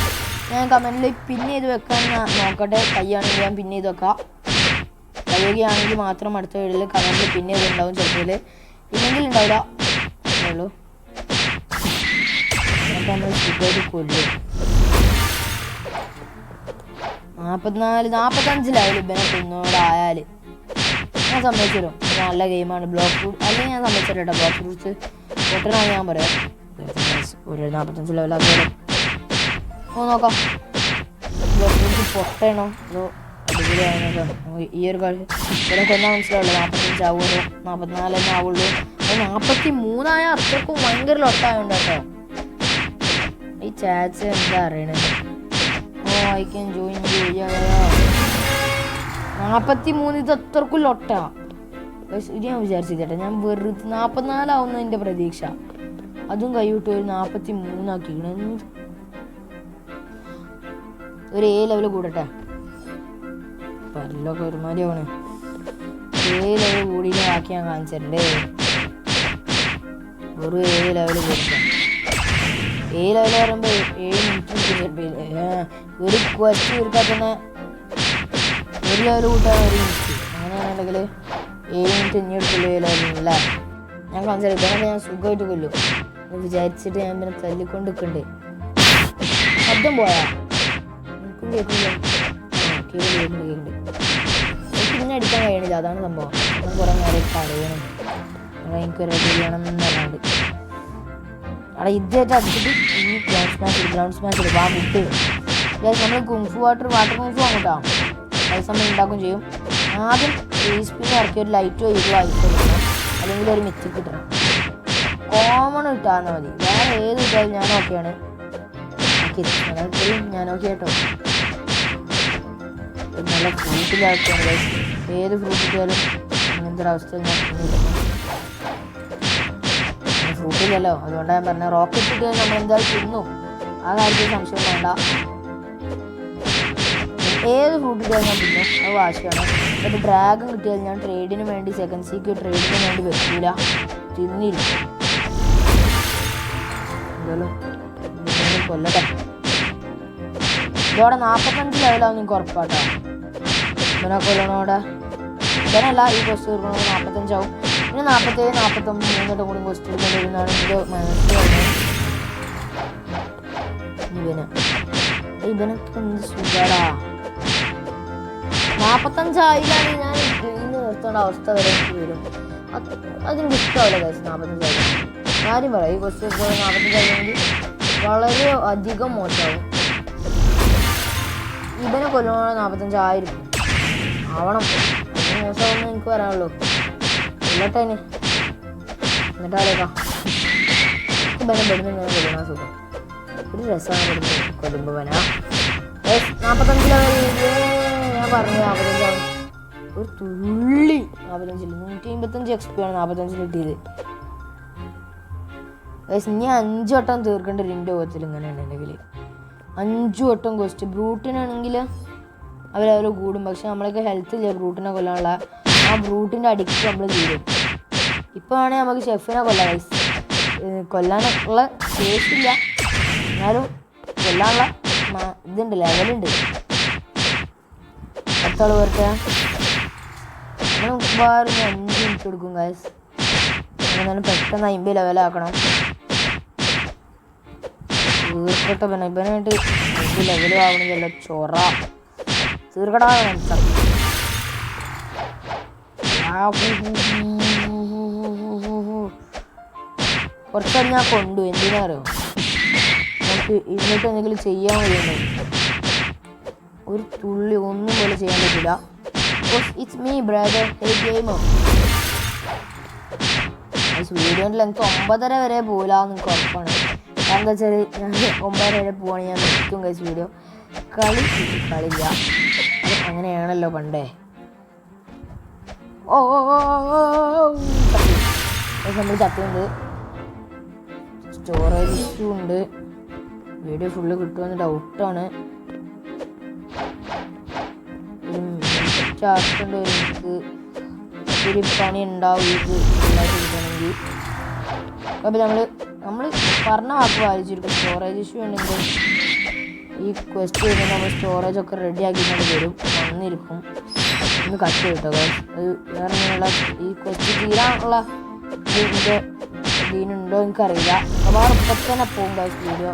ഞാൻ കമൻറ്റിൽ പിൻ ചെയ്ത് വെക്കാൻ നോക്കട്ടെ. കൈയാണെങ്കിൽ ഞാൻ പിൻ ചെയ്ത് വെക്കാം. കൈയൊക്കെയാണെങ്കിൽ മാത്രം അടുത്ത വീഡിയോയിൽ കമൻറ്റിൽ പിൻ ചെയ്തുണ്ടാവും. ചിലപ്പോൾ ഇല്ലെങ്കിൽ ഉണ്ടാവില്ല. അത്രേ ഉള്ളൂ. അപ്പോൾ നമ്മൾ സുഖമായിട്ട് കൊല്ലും. 45 ലെവൽ ഇവനെ കൊന്നോടായാൽ ഞാൻ സമ്മതിച്ചു തരും. നല്ല ഗെയിമാണ് ബ്ലോക്ക് ഫ്രൂട്ട്. അല്ലെങ്കിൽ ഞാൻ സമ്മതിച്ചു തരാം കേട്ടോ. ബ്ലോക്ക് ഫ്രൂട്ട്സ് പൊട്ടനാണ് ഞാൻ പറയാം. ഒരു 45 ലെവലാക്കിയാലോ നോക്കാം. ബ്ലോക്ക് ഫ്രൂട്ട്സ് പൊട്ടണോ അതോ അടിപൊളിയാണോ? ഈ ഒരു കളി ഇവിടെ കൊന്നാൽ മനസ്സിലാവുള്ളൂ. 45 ആവുമല്ലോ, 44 ആവുള്ളൂ. 43 അത്രക്കും ഭയങ്കര ലൊട്ടായുണ്ട് കേട്ടോ. ഈ ചാറ്റ്സ് എന്താ അറിയണത്? ഐ ക്യാൻ ജോയിൻ 43 ഇത് അത്രക്കും ലൊട്ടാ. ഇത് ഞാൻ വിചാരിച്ചു ചേട്ടാ. ഞാൻ വെറുതെ 44 ആവുന്ന എൻ്റെ പ്രതീക്ഷ. അതും കൈവിട്ട് ഒരു 43 ആക്കിക്കണ. ഒരു ലെവൽ കൂടട്ടെ. പല്ലൊക്കെ ഒരുമാതിരിയാണ്. 7 ലെവൽ കൂടി ആക്കി ഞാൻ കാണിച്ചിട്ടുണ്ടേ. വെറും 7 ലെവൽ കൊടുക്കാം. 7 ലെവൽ പറയുമ്പോൾ 7 മിനിറ്റ് ഒരു ക്വസ്റ്റ് തീർക്കാൻ തന്നെ ഒരു ലെവൽ കൂട്ടാൻ 1 മിനിറ്റ്. അങ്ങനെയാണെന്നുണ്ടെങ്കിൽ 7 മിനിറ്റ് ഇനി എടുക്കുള്ളൂ 7 ലെവലില്ല. ഞാൻ കാണിച്ചാൽ ഇതാണ് ഞാൻ സുഖമായിട്ട് കൊല്ലും വിചാരിച്ചിട്ട് ഞാൻ പിന്നെ തല്ലിക്കൊണ്ട് നിൽക്കണ്ടേ. ശബ്ദം പോയാ എനിക്കും കേൾക്കില്ല. കേൾക്കുന്നുണ്ട്. എനിക്ക് പിന്നെ അടിക്കാൻ കഴിയണില്ല. അതാണ് സംഭവം. ഞാൻ കുറേ നേരം കരയണം. എനിക്ക് റെഡി ചെയ്യണം എന്നല്ലാണ്ട് അവിടെ ഇതായിട്ട് അടിച്ചിട്ട് ഇനി ഗ്രൗണ്ട് സ്മാച്ച് എടുക്കും. ആ വിട്ട് നമ്മൾ കുങ്ഫു വാട്ടർ കുങ്ഫു അങ്ങോട്ടാ പൈസ നമ്മൾ ഉണ്ടാക്കുകയും ചെയ്യും. ആദ്യം സ്പീഡ് ഇറക്കി ഒരു ലൈറ്റ് വൈകിട്ട് വായിച്ചു കിട്ടണം. അല്ലെങ്കിൽ ഒരു മിത്തി കിട്ടണം. കോമൺ ഇട്ടാൽ മതി. വേറെ ഏത് ഇട്ടാലും ഞാൻ ഓക്കെയാണ്. ഞാൻ ഓക്കെ കേട്ടോ. നല്ല ഫ്രൂട്ടിലാക്കുകയാണ്. ഏത് ഫ്രൂട്ട് ഇട്ടാലും അങ്ങനത്തെ ഒരു അവസ്ഥ ഞാൻ ഫ്രൂട്ടില്ലല്ലോ. അതുകൊണ്ടാണ് ഞാൻ പറഞ്ഞത്. റോക്കറ്റ് ഇട്ട് നമ്മൾ എന്തായാലും തിന്നു. ആ കാര്യത്തിൽ സംശയം വേണ്ട. ഏത് ഫ്രൂട്ട് ഇട്ടാൽ ഞാൻ തിന്നു. അത് വാശിയാണ്. എന്നിട്ട് ഡ്രാഗൺ കിട്ടിയാൽ ഞാൻ ട്രേഡിന് വേണ്ടി സെക്കൻഡ് സീക്ക് ട്രേഡിന് വേണ്ടി വെക്കൂല. തിന്നില്ല. എന്തായാലും കൊല്ലട്ടെ. ഇതോടെ 45 ലെവലാവും നിങ്ങൾക്ക് ഉറപ്പാട്ടോ. ഇവനെ കൊല്ലണോടെ ഇവനല്ല ഈ ക്വസ്റ്റ് തീർക്കണത് 45 ആവും. പിന്നെ 47, 49 3 കൂടി ക്വസ്റ്റ് എടുക്കേണ്ടി വരുന്നതാണ് എൻ്റെ മനസ്സിലാവുന്നത്. ഇവനൊക്കെ എന്ത് സുഖടാ. 45 ആയില്ലാണെങ്കിൽ ഞാൻ ഗെയിം നിർത്തേണ്ട അവസ്ഥ വരെ എനിക്ക് വരും. അതെനിക്ക് ഇഷ്ടമല്ല ഗൈസ്. 45 ആയില്ല കാര്യം പറയാം. ഈ ക്വസ്റ്റ് 45 ആയില്ലെങ്കിൽ വളരെ അധികം മോശമാവും. ഇവനെ കൊല്ലണോ 45 ആയിരിക്കും ആവണം. അതിന് മോശമാവുമെന്ന് എനിക്ക് പറയാനുള്ളൂ. കൊല്ലട്ടെ എന്നിട്ടാലേക്കാം. ഇവനെ പെടുന്ന ഇങ്ങനെ കൊല്ലണ സുഖം. ഒരു രസമാണ് പെടുന്നത് കൊല്ലുമ്പോൾ വന. 45 ലെവൽ ഞാൻ പറഞ്ഞു 45 ആവും. ഒരു തുള്ളി 45 155 XP ആണ് 45 കിട്ടിയത്. ഇനി 5 വട്ടം തീർക്കേണ്ട ഒരു എൻ്റെ മുഖത്തിൽ ഇങ്ങനെയാണ് ഉണ്ടെങ്കിൽ 5 വട്ടം ക്വസ്റ്റ്. ബ്രൂട്ടിനാണെങ്കിൽ അവർ കൂടും. പക്ഷെ നമ്മളൊക്കെ ഹെൽത്ത് ഇല്ല ബ്രൂട്ടിനെ കൊല്ലാനുള്ള. ആ ബ്രൂട്ടിൻ്റെ അഡിക്റ്റ് നമ്മൾ തീരും. ഇപ്പോൾ ആണെങ്കിൽ നമുക്ക് ഷെഫിനെ കൊല്ലാം. കൊല്ലാനുള്ള ശേഷിയില്ല എന്നാലും കൊല്ലാനുള്ള ഇതുണ്ട്, ലെവലുണ്ട്. അടുത്താൾ വരട്ടെ. നമ്മൾ മിക്കവാറും 5 മിനിറ്റ് എടുക്കും ഗൈസ്. അങ്ങനെ പെട്ടെന്ന് 50 ലെവലാക്കണം. തീർക്കട്ടെ. ഇവനായിട്ട് 5 ലെവലും ആവണമെങ്കിൽ ചൊറ തീർക്കടാ. കുറച്ചത് ഞാൻ കൊണ്ടു. എന്തിനാ അറിയോ? നമുക്ക് ഇന്നിട്ട് എന്തെങ്കിലും ചെയ്യാൻ കഴിയുന്നു. ഒരു തുള്ളി ഒന്നും പോലെ ചെയ്യാൻ പറ്റില്ല. It's me brother hey gamer. വീഡിയോൻ്റെ ലെങ്ത് 9:30 വരെ പോലാന്ന് എനിക്ക് ഉറപ്പാണ്. എന്താ വെച്ചാൽ ഞാൻ 9 വരെ പോവാണ്, ഞാൻ നിർത്തും കഴിച്ച് വീഡിയോ. കളില്ല, അത് അങ്ങനെയാണല്ലോ പണ്ടേ. ഓ നമ്മൾ ചത്തുണ്ട്. സ്റ്റോറേജ് ഇഷ്യൂ ഉണ്ട്. വീഡിയോ ഫുള്ള് കിട്ടുമെന്ന് ഡൗട്ടാണ്. ചാർട്ടുണ്ട് എനിക്ക് ഒരു പണി ഉണ്ടാവും ഇത് കിട്ടണമെങ്കിൽ. അപ്പോൾ നമ്മൾ പറഞ്ഞ വാക്ക് പാലിച്ചിരിക്കും. സ്റ്റോറേജ് ഇഷ്യൂ ഉണ്ടെങ്കിൽ ഈ ക്വസ്റ്റ് ചെയ്യുമ്പോൾ നമ്മൾ സ്റ്റോറേജ് ഒക്കെ റെഡി ആക്കിക്കൊണ്ട് വരും, വന്നിരിക്കും. ഒന്ന് കട്ട് കിട്ടോ അത് വേറെ ഇങ്ങനെയുള്ള ഈ ക്വസ്റ്റ് തീരാനുള്ള ഇതിനുണ്ടോ എനിക്കറിയില്ല. അപ്പോൾ ഇപ്പം തന്നെ പോകും ഗൈസ്. വീഡിയോ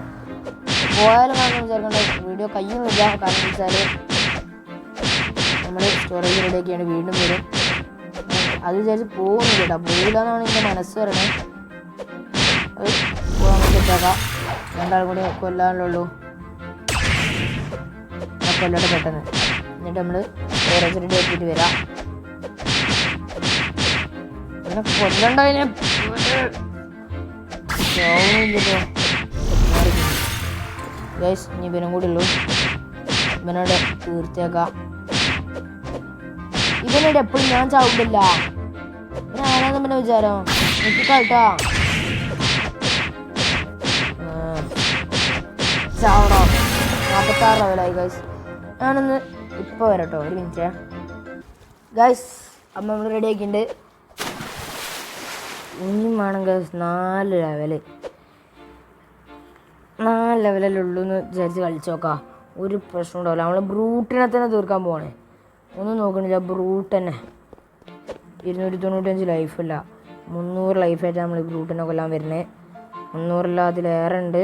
പോയാലും കാണുന്ന വിചാരിക്കേണ്ട വീഡിയോ കയ്യൊന്നുമില്ല. കാരണം വെച്ചാൽ നമ്മൾ സ്റ്റോറേജ് റെഡിയാക്കിയാണ് വീണ്ടും വരും. അത് വിചാരിച്ച് പോകുന്നില്ല കേട്ടോ, പോകില്ല എന്നാണ് എൻ്റെ മനസ്സ് പറയണേ. അത് പോകാൻ വേണ്ടിയിട്ടാക്കാം. രണ്ടാളും കൂടി കൊല്ലാനുള്ളൂ. ആ കൊല്ലട്ടെ പെട്ടെന്ന്. എന്നിട്ട് നമ്മൾ സ്റ്റോറേജ് റെഡി ആക്കിയിട്ട് വരാം. അങ്ങനെ കൊല്ലണ്ടതിനെ ഗൈസ്. ഇനി ഇവനും കൂടി ഉള്ളൂ. ഇവനോട് തീർച്ചയാക്കാം. ഇവനോട് എപ്പോഴും ഞാൻ ചാവില്ല. പിന്നെ ആരാന്ന് പിന്നെ വിചാരം എനിക്ക് കേട്ടാ ചാവണോ. 46 ലെവലായി ഗൈസ്. ഞാനൊന്ന് ഇപ്പോൾ വരട്ടോ, ഒരു മിനിറ്റ് ഗൈസ്. അപ്പം നമ്മൾ റെഡി ആക്കിയിട്ടുണ്ട്. ഇനിയും വേണം ഗൈസ് 4 ലെവലല്ലേ ഉള്ളൂ എന്ന് വിചാരിച്ച് കളിച്ച് നോക്കാം. ഒരു പ്രശ്നം ഉണ്ടാവില്ല. നമ്മൾ ബ്രൂട്ടിനെ തന്നെ തീർക്കാൻ പോവാണ്. ഒന്നും നോക്കണില്ല, ബ്രൂട്ട് തന്നെ. 295 ലൈഫല്ല, 300 ലൈഫായിട്ട് നമ്മൾ ബ്രൂട്ടിനെ കൊല്ലാൻ വരുന്നത്. 300 അതിലേറെ ഉണ്ട്.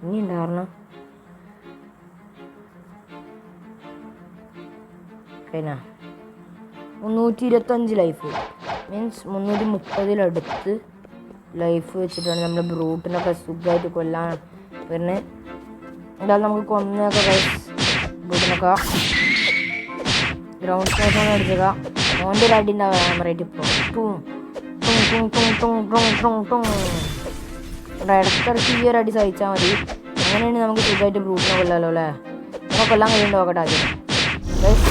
ഇനി ഉണ്ടായിരുന്നു പിന്നെ 325 ലൈഫ് മീൻസ് 330 ലൈഫ് വെച്ചിട്ടാണ് നമ്മൾ ബ്രൂട്ടിനൊക്കെ സുഖമായിട്ട് കൊല്ലാൻ വരുന്നത്. എന്തായാലും നമുക്ക് കൊന്നൊക്കെ ബ്രൂട്ടിനൊക്കെ ഗ്രൗണ്ട് സ്റ്റേഷൻ അടിച്ചേക്കാം. ഓൻ്റെ ഒരു അടി ഉണ്ടാവുക ക്യാമറയായിട്ട് ഇപ്പോൾ ഇടയ്ക്കിടയ്ക്ക് ഈ ഒരു അടി സഹിച്ചാൽ മതി. അങ്ങനെയാണ് നമുക്ക് സുഖമായിട്ട് ബ്രൂട്ടിനെ കൊല്ലാമല്ലോ അല്ലേ. നമുക്ക് കൊല്ലാൻ കഴിയുമ്പോൾ നോക്കട്ടെ ആദ്യം.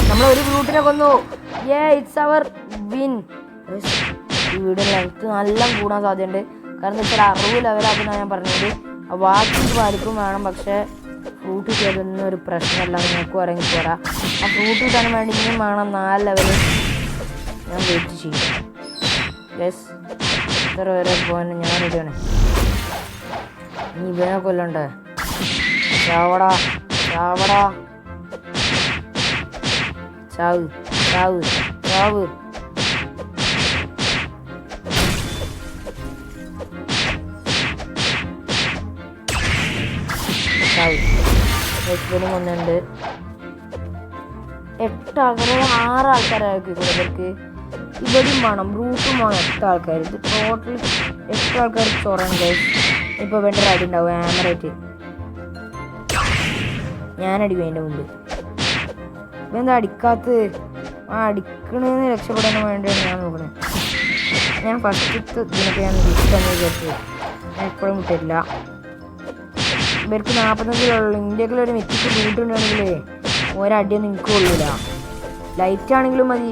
നമ്മളൊരു ബ്രൂട്ടിനെ കൊന്നു. It's our win. ഈ വീഡിയോ ലെങ്ത്ത് നല്ല കൂടാൻ സാധ്യതയുണ്ട്. കാരണം എന്താ വെച്ചാൽ 60 ലെവലാക്കുന്നതാണ് ഞാൻ പറഞ്ഞത്. ബാക്കി പാലിക്കും വേണം, പക്ഷേ ഫ്രൂട്ട് കിട്ടിയതൊന്നും ഒരു പ്രശ്നമല്ല. നിങ്ങൾക്ക് ഇറങ്ങി പോരാ. ആ ഫ്രൂട്ട് കിട്ടാൻ വേണ്ടി ഇനിയും വേണം 4 ലെവല്. ഞാൻ വെയിറ്റ് ചെയ്യും യെസ്. ഇത്ര വരെ പോകാൻ ഞാൻ റെഡിയാണ്. ഇനി ഇവനെ കൊല്ലണ്ടേ. ചാവടാ ചാവടാ, ചാവ് ചാവ് ചാവ്. ഹസ്ബൻഡും ഒന്നുണ്ട്. 8 ആൾക്കാരെ 6 ആൾക്കാരായിരിക്കും ഇവർക്ക്. ഇവിടെയും വേണം ബ്രൂട്ടും വേണം 8 ആൾക്കാർ. ഇത് ടോട്ടൽ 8 ആൾക്കാർ ചൊറണ്ട്. ഇപ്പോൾ വേണ്ട ഒരു അടി ഉണ്ടാവും ക്യാമറയായിട്ട്. ഞാനടി വേണ്ട മുമ്പ് ഇതെന്താ അടിക്കാത്തത്? അടിക്കണേന്ന് രക്ഷപ്പെടാൻ വേണ്ടിയാണ് ഞാൻ നോക്കണത്. ഞാൻ ഫസ്റ്റ് ഇതിനൊക്കെ ഞാൻ വിളിച്ചെന്ന് വിചാരിച്ചത്. ഞാൻ എപ്പോഴും വിട്ടിട്ടില്ല. ഇവർക്ക് 45 ഇന്ത്യയിൽ ഒരു മെച്ചിക്ക് ബൂട്ടുണ്ടെങ്കിലേ ഒരടിയൊന്നും എനിക്ക് കൊള്ളില്ല. ലൈറ്റ് ആണെങ്കിലും മതി,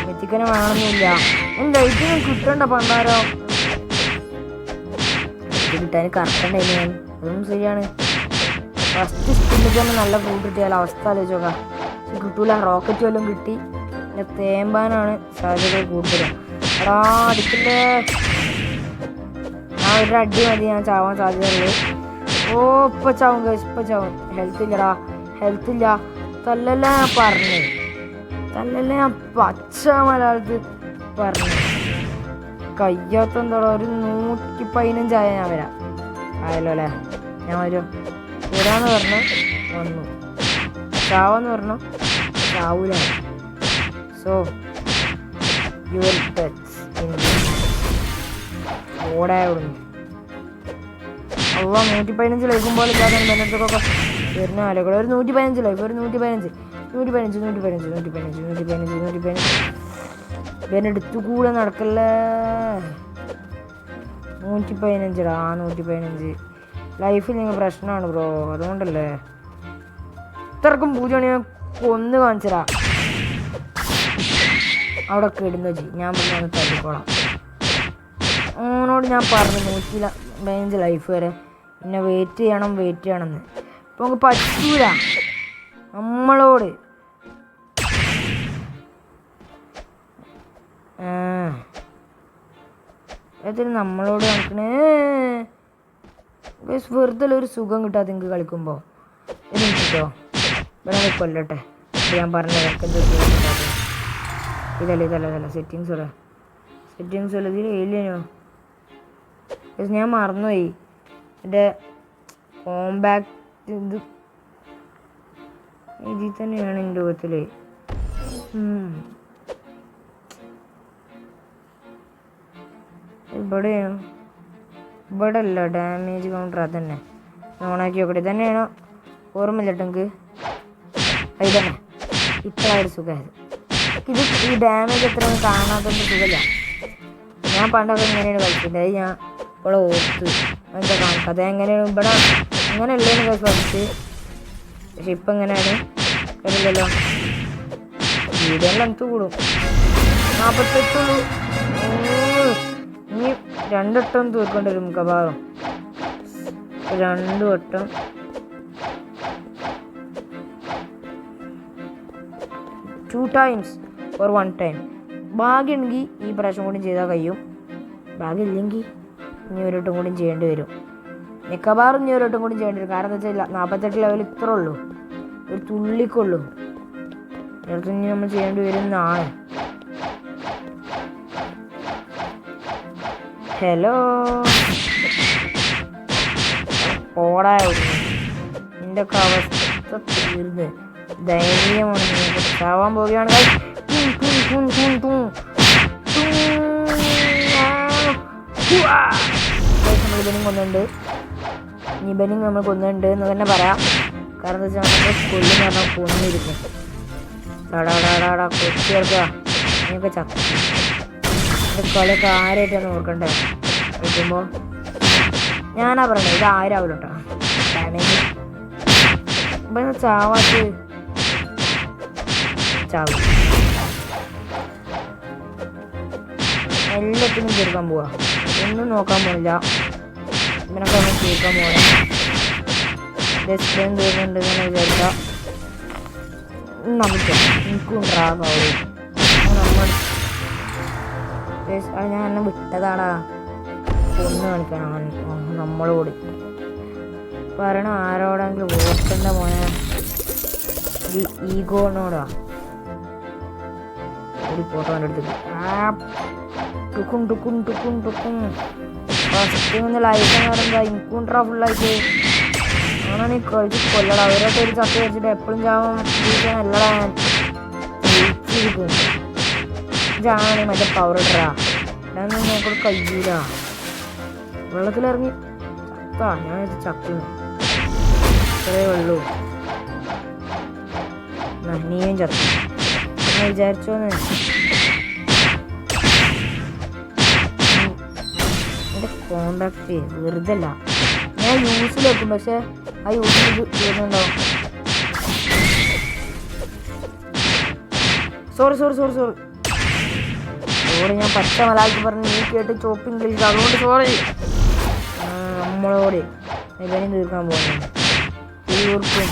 മെച്ചിക്കനെ വേണമെന്നില്ല. ലൈറ്റ് കിട്ടണ്ട പണ്ടാരോ കിട്ടാൻ കറക്റ്റുണ്ടായിരുന്നു ഞാൻ. അതൊന്നും ശരിയാണ്. ഫസ്റ്റ് സ്പിന്നിൽ തന്നെ നല്ല ഫ്രൂട്ട് കിട്ടിയാൽ അവസ്ഥ ആലോചിച്ച് നോക്കാം. കിട്ടൂല. റോക്കറ്റ് വല്ലതും കിട്ടി പിന്നെ തേമ്പാനാണ് സാധ്യത കൂടുതലും. എടാ അടിക്കണ്ടേ. ആ ഒരു അടി മതി ഞാൻ ചാവാൻ സാധ്യതയുള്ളൂ. ഓ ഇപ്പം ചാവും ഗൈസ്, ഇപ്പം ചാവും. ഹെൽത്ത് ഇല്ലടാ, ഹെൽത്ത് ഇല്ല. തല്ലല്ല ഞാൻ പറഞ്ഞു, തല്ലല്ല ഞാൻ പച്ച മലയാളത്തിൽ പറഞ്ഞു. കയ്യാത്ത എന്താടാ. ഒരു 115 ഞാൻ വരാം. ആയല്ലോ അല്ലേ. ഞാൻ വരും. വരാന്ന് പറഞ്ഞു വന്നു. ചാവെന്ന് പറഞ്ഞു ചാവൂല. സോ യുവർ ഡെത്ത് ഓടായോടുന്നു. അല്ല 115 ലൈഫും പോലെ ബെന്നടുത്തൊക്കെ വരുന്ന ആളുകൾ. ഒരു 115 ലൈഫ്, ഒരു 115 ബെന്നെടുത്തു കൂടെ നടക്കല്ലേ. 115ടാ. 115 ലൈഫിൽ നിങ്ങൾ പ്രശ്നമാണ് ബ്രോ, അതുകൊണ്ടല്ലേ ഇത്രക്കും പൂജയാണ്. ഞാൻ കൊന്ന് കാണിച്ചടാ. അവിടെ കിടുന്ന ഞാൻ പിന്നെ ഒന്ന് തല്ലിക്കോളാം. ഓനോട് ഞാൻ പറഞ്ഞു 115 ലൈഫ് വരെ പിന്നെ വെയിറ്റ് ചെയ്യണമെന്ന്. ഇപ്പം നമുക്ക് പറ്റൂല നമ്മളോട്. ഏതായാലും നമ്മളോട് കണക്കണേ വെറുതെ ഒരു സുഖം കിട്ടാതെ നിങ്ങൾക്ക് കളിക്കുമ്പോൾ കിട്ടോ. ഇവിടെ കൊല്ലട്ടെ. ഞാൻ പറഞ്ഞത് ഇതല്ല സെറ്റിങ്സ് അല്ല ഇതിൽ ഏലിയനോ. ഞാൻ മറന്നുപോയി എൻ്റെ കോമ്പാക്ട് ഇതിൽ തന്നെയാണ് എൻ്റെ രൂപത്തിൽ. ഇവിടെ അല്ല ഡാമേജ് കൗണ്ടർ. അതന്നെ ഓണാക്കി നോക്കട്ടെ. ഇതന്നെയാണോ ഓർമ്മയില്ല എനിക്ക്. ഇത് തന്നെ ഇത്ര ഒരു സുഖമായത്. ഈ ഡാമേജ് എത്ര കാണാത്തൊന്നും സുഖമില്ല. ഞാൻ പണ്ടൊക്കെ എങ്ങനെയാണ് കളിക്കുന്നത് ഞാൻ ഇവിടെ ഓർത്ത് എന്താ കാണിക്കാതെ എങ്ങനെയാണ് ഇവിടെ അങ്ങനെയല്ലേന്ന് കളിച്ച്. പക്ഷെ ഇപ്പം എങ്ങനെയാണ് കളില്ലല്ലോ. വീഡിയോ ലെങ്ത് കൂടും. 48 ഇനി 2 വട്ടം തീർക്കേണ്ടി വരും മിക്കവാറും. 2 വട്ടം 2 times or 1 time. ഭാഗ്യമുണ്ടെങ്കിൽ ഈ പ്രാവശ്യം കൂടി ചെയ്താൽ കഴിയും. ഭാഗ്യമില്ലെങ്കിൽ ഇനി ഒരു വട്ടം കൂടി ചെയ്യേണ്ടി വരും. മിക്കവാറും ഇനി ഒരു വട്ടം കൂടി ചെയ്യേണ്ടി വരും. കാരണം എന്താ വെച്ചാൽ 48 ലെവൽ ഇത്ര ഉള്ളൂ, ഒരു തുള്ളിക്കുള്ളൂ. അടുത്ത് ഇനി നമ്മൾ ചെയ്യേണ്ടി വരുന്നതാണ്. ഹലോ ഓടായിരുന്നു. നിന്റെ ഒക്കെ അവസ്ഥ തീർന്ന് ധൈര്യമാണ്. ചാവാൻ പോവുകയാണ്. നമ്മൾ ഇവനും കൊന്നുണ്ട്. ഇവനും നമ്മൾ കൊന്നുണ്ട് എന്ന് തന്നെ പറയാം. കാരണം എന്താ വെച്ചാൽ നമ്മൾ കൊല്ലുന്ന പറഞ്ഞാൽ കൊന്നിരിക്കും. ഡാടാ കൊച്ചു ചേർക്കുക. നീയൊക്കെ ചക്ക കളിയൊക്കെ ആരായിട്ടാണ് ഓർക്കണ്ടേ കളിക്കുമ്പോൾ. ഞാനാ പറയണേ ഇത് ആരാവില്ല കേട്ടോ. ഡാമേജ് ഇപ്പം ചാവാത്ത് ചാവും. എല്ലാത്തിനും തീർക്കാൻ പോവാ. ഒന്നും നോക്കാൻ പോണില്ല. ഇവനൊക്കെ ഒന്ന് തീർക്കാൻ പോകണം. ഡെസ്പ്ലേയും തീർന്നുണ്ട് എന്ന് വിചാരിക്കാം. നമുക്ക് എനിക്കുണ്ടാകും നമ്മൾ ഞാൻ എന്നെ വിട്ടതാടാ. ഒന്ന് കാണിക്കാനാണ് നമ്മളോട് പറയണ. ആരോടെങ്കിലും ഓർക്കേണ്ട മോനെ. ഈ ഈഗോനോടാ ഒരു ഫോട്ടോ എൻ്റെ അടുത്ത് ഫസ്റ്റ് ലൈഫ് എന്ന് പറയുമ്പോൾ ഇൻകൂണ്ടാ ഫുള്ളായിട്ട് ആണാണ് ഈ കളിച്ച് കൊല്ലടാ. അവരൊക്കെ ഒരു ചത്ത് വെച്ചിട്ട് എപ്പോഴും ചാവാൻ അല്ലടാ. ഞാൻ ജയിച്ചിരിക്കും. ഇതാണ് മറ്റേ പവർ ഇട്ടറാ. ഇടാനൊന്നും നോക്കോട് കഴിയൂല. വെള്ളത്തിലിറങ്ങി ചത്താ. ഞാൻ ചക്കുന്നു ഇത്രേ ഉള്ളൂ. നീയും ചത്തു ഞാൻ വിചാരിച്ചോന്ന്. എൻ്റെ കോണ്ടാക്ട് വെറുതെ അല്ല. ഞാൻ യൂസിൽ വെക്കും. പക്ഷെ ആ യൂസിൽ ചെയ്യുന്നുണ്ടാവും. സോറി ഞാൻ പച്ച മലയാളത്തിൽ പറഞ്ഞ് നീ കേട്ട് ചോപ്പ് ഇംഗ്ലീഷ്. അതുകൊണ്ട് സോറി. നമ്മളോട് ഇവനും തീർക്കാൻ പോകുന്നു. തീർക്കും.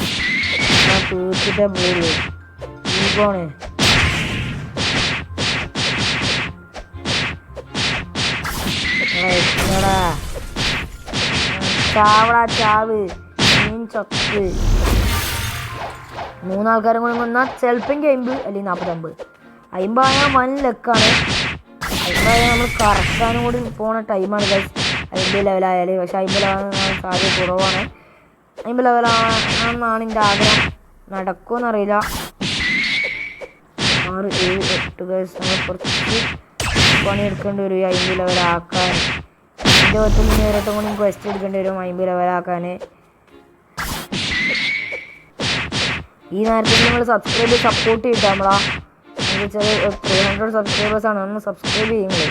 ഞാൻ തീർത്തിട്ടേ പോവുള്ളൂ. ഈഗോണ്. ചാവടാ ചാവ്. മീൻ ചത്ത് 3 ആൾക്കാരും കൂടി വന്നാൽ ചിലപ്പോൾ 50 അല്ലെങ്കിൽ 40-50. 50 ആയാൽ വൻ ലക്കാണ്. 50 ആയാൽ നമ്മൾ കറക്കാനും കൂടി പോണ ടൈമാണ്. 50 ലെവലായാൽ. പക്ഷെ 50 ലെവലാകാൻ സാധ്യത കുറവാണ്. 50 ലെവലാണെന്നാണ് എൻ്റെ ആഗ്രഹം. നടക്കുമെന്നറിയില്ല. 6, 7, 8 ഗൈസ് നമ്മൾ കുറച്ച് പണിയെടുക്കേണ്ടി വരും 50 ലെവലാക്കാൻ. എൻ്റെ 10 നേരത്തും കൂടി ക്വസ്റ്റ് എടുക്കേണ്ടി വരും 50 ലെവലാക്കാൻ. ഈ നേരത്തിൽ നിങ്ങൾ സപ്പോർട്ട് ചെയ്തിട്ട് നമ്മളാ എന്താ വെച്ചാൽ 300 സബ്സ്ക്രൈബേഴ്സാണ്. ഒന്ന് സബ്സ്ക്രൈബ് ചെയ്യുന്നത്.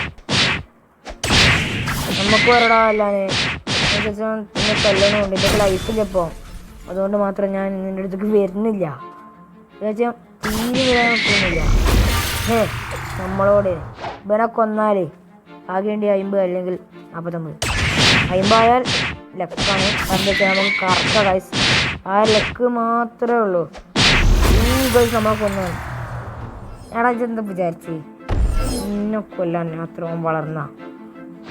നമുക്ക് വരടാ അല്ലാതെ പിന്നെ കൊല്ലണമുണ്ട് ഇതൊക്കെ ലൈഫില്ലപ്പോൾ അതുകൊണ്ട് മാത്രം ഞാൻ നിൻ്റെ അടുത്തേക്ക് വരുന്നില്ല. തീരെ വരാൻ നോക്കുന്നില്ല. നമ്മളോട് ഇവനെ കൊന്നാൽ ആകേണ്ടി 50 അല്ലെങ്കിൽ 49. 50 ആയാൽ ലക്കാണ്. എന്താ വെച്ചാൽ നമുക്ക് കറക്റ്റാ ഗൈസ്. ആ ലക്ക് മാത്രമേ ഉള്ളൂ. ഈ ഗൈസ് നമ്മളെ കൊന്നാണ്. എടാ ഇതെന്താ വിചാരിച്ച് ഇന്നെ കൊല്ലാൻ അത്രയും വളർന്ന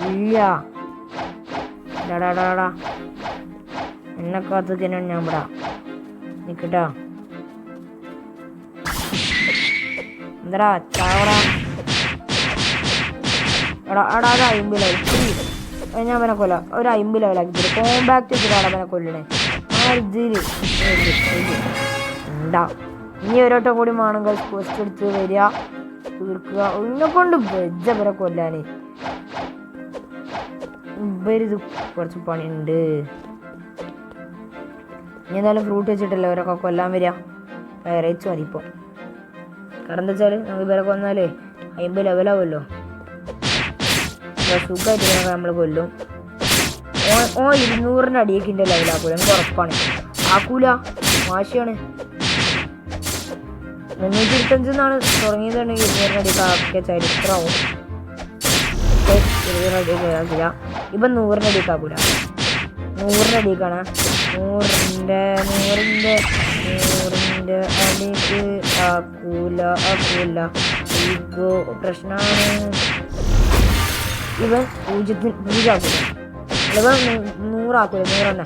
ഇല്ല. ഡാടാ എന്നെ കാത്തു തന്നെയാണ് ഞാൻ ഇവിടെ നിൽക്കട്ടാ. എന്താടാ ചാവടാ. എടാ അത് 50 ലെവൽ ഞാൻ അവനെ കൊല്ലാം. ഒരു 50 ലെവലാക്കി തരും. കോമ്പാക്ട് ചെയ്തിട്ടാണ് അവനെ കൊല്ലണേ. ആ ഇതിൽ ഉണ്ടാ. ഇനി ഒരോട്ടം കൂടി വേണമെങ്കിൽ പോസ്റ്റ് എടുത്ത് വരിക തീർക്കുക. ഒന്നെ കൊണ്ട് വെജ വരെ കൊല്ലാന് ഇവരിത് കുറച്ച് പണിയുണ്ട്. ഇനി എന്തായാലും ഫ്രൂട്ട് വെച്ചിട്ടല്ലേ ഇവരൊക്കെ കൊല്ലാൻ വരിക. വയറേച്ച് മതി ഇപ്പോൾ. കാരണം എന്താ വെച്ചാൽ നമുക്ക് ഇവരെ കൊന്നാലേ 50 ലെവലാവുമല്ലോ. സുഖമായിട്ട് നമ്മൾ കൊല്ലും. 200ൻ്റെ അടിയേക്കിൻ്റെ ലെവലാക്കൂല. എനിക്ക് ഉറപ്പാണ്. ആക്കൂല. വാശിയാണ്. 325 തുടങ്ങിയതാണെങ്കിൽ 200ൻ്റെ അടിയൊക്കെ ആക്കിയ ചരിത്രമാവും. 200ൻ്റെ അടിയൊക്കെ ആക്കില്ല. ഇപ്പം 100ൻ്റെ അടിയൊക്കെ ആക്കൂല. 100ൻ്റെ അടിയൊക്കെയാണ്. 100ൻ്റെ അടിക്ക് ആക്കൂല. ഈഗോ പ്രശ്നമാണ്. ഇവൻ 0 ആക്കൂല. ഇവൻ 100 ആക്കൂല. 100 തന്നെ.